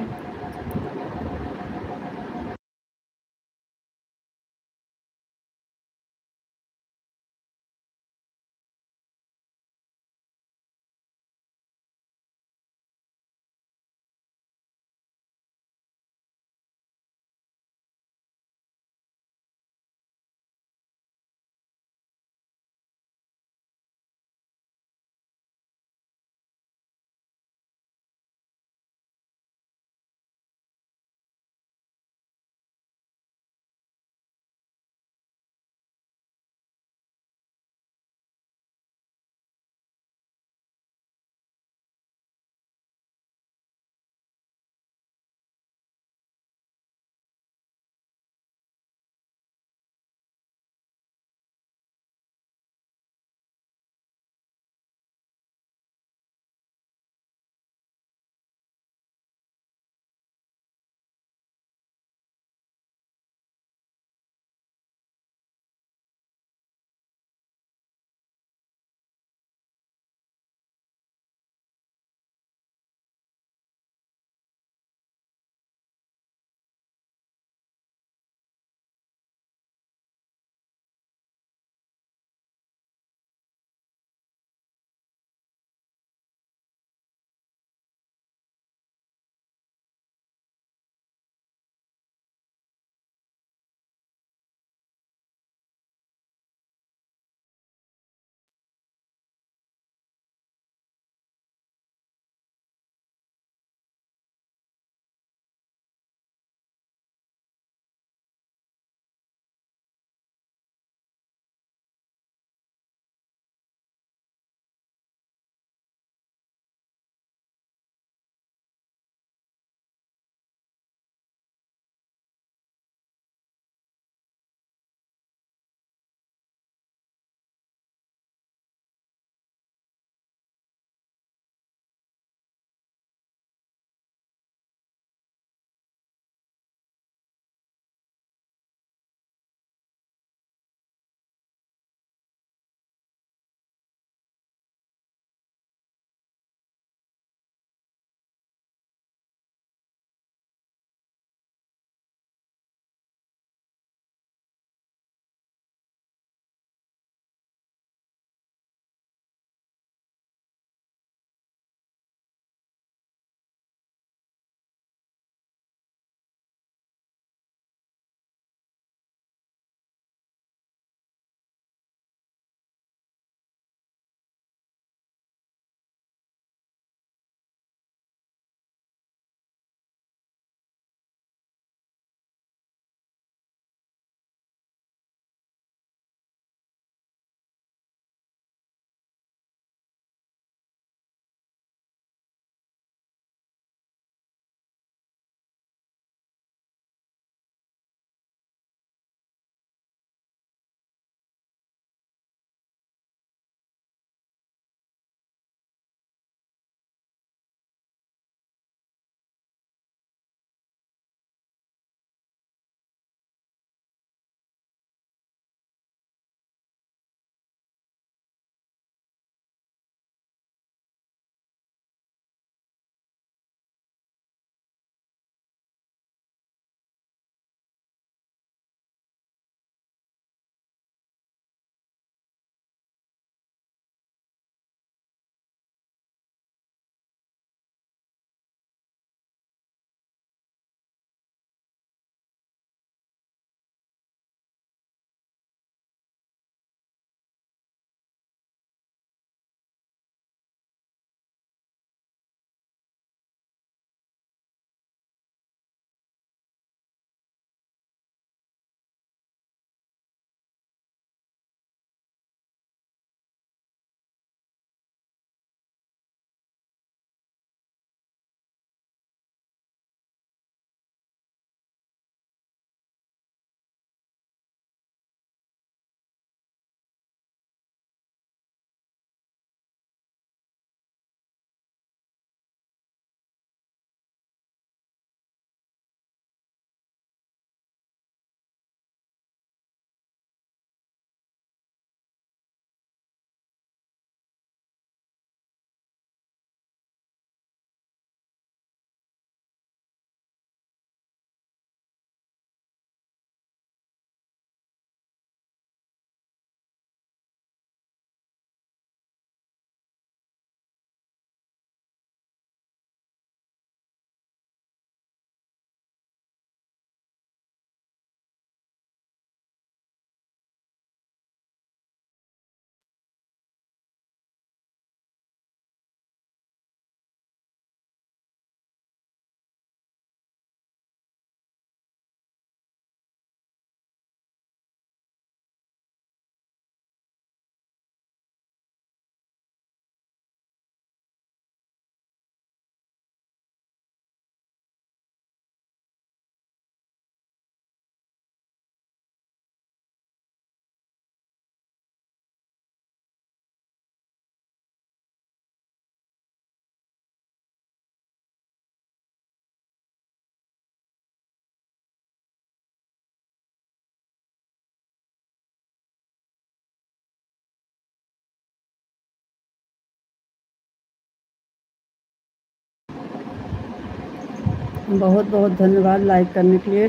बहुत बहुत धन्यवाद लाइक करने के लिए।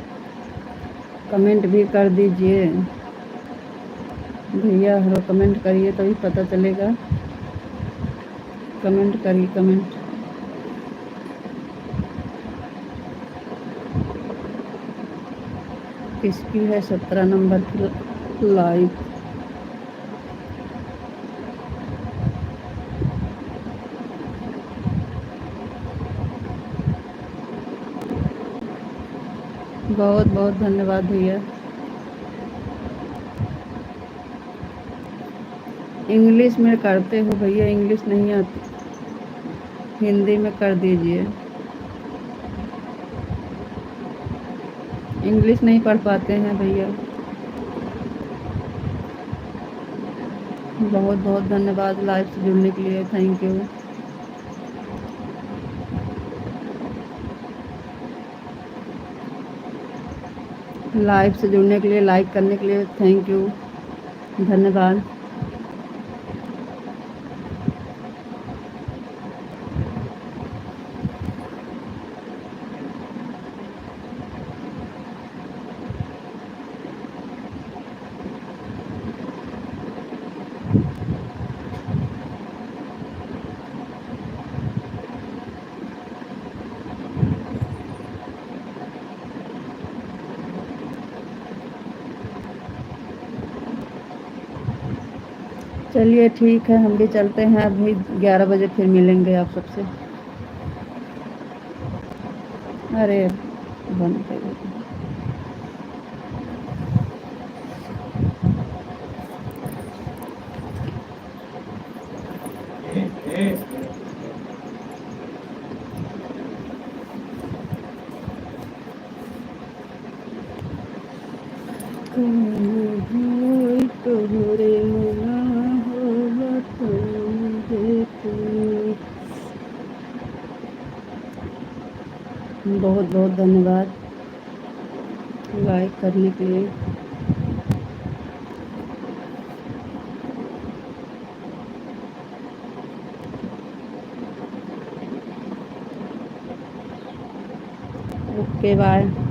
कमेंट भी कर दीजिए भैया, हलो कमेंट करिए तभी पता चलेगा। कमेंट करिए कमेंट। किसकी है 17 नंबर की लाइक? बहुत बहुत धन्यवाद भैया। इंग्लिश में करते हो भैया? इंग्लिश नहीं आती, हिंदी में कर दीजिए। इंग्लिश नहीं पढ़ पाते हैं भैया। बहुत बहुत धन्यवाद लाइव से जुड़ने के लिए, थैंक यू। लाइव से जुड़ने के लिए, लाइक करने के लिए थैंक यू, धन्यवाद। चलिए ठीक है, हम भी चलते हैं, अभी 11 बजे फिर मिलेंगे आप सबसे। अरे बंद कर दो। तोहरे मना होला देखो। बहुत बहुत धन्यवाद लाइक करने के लिए। Okay bye.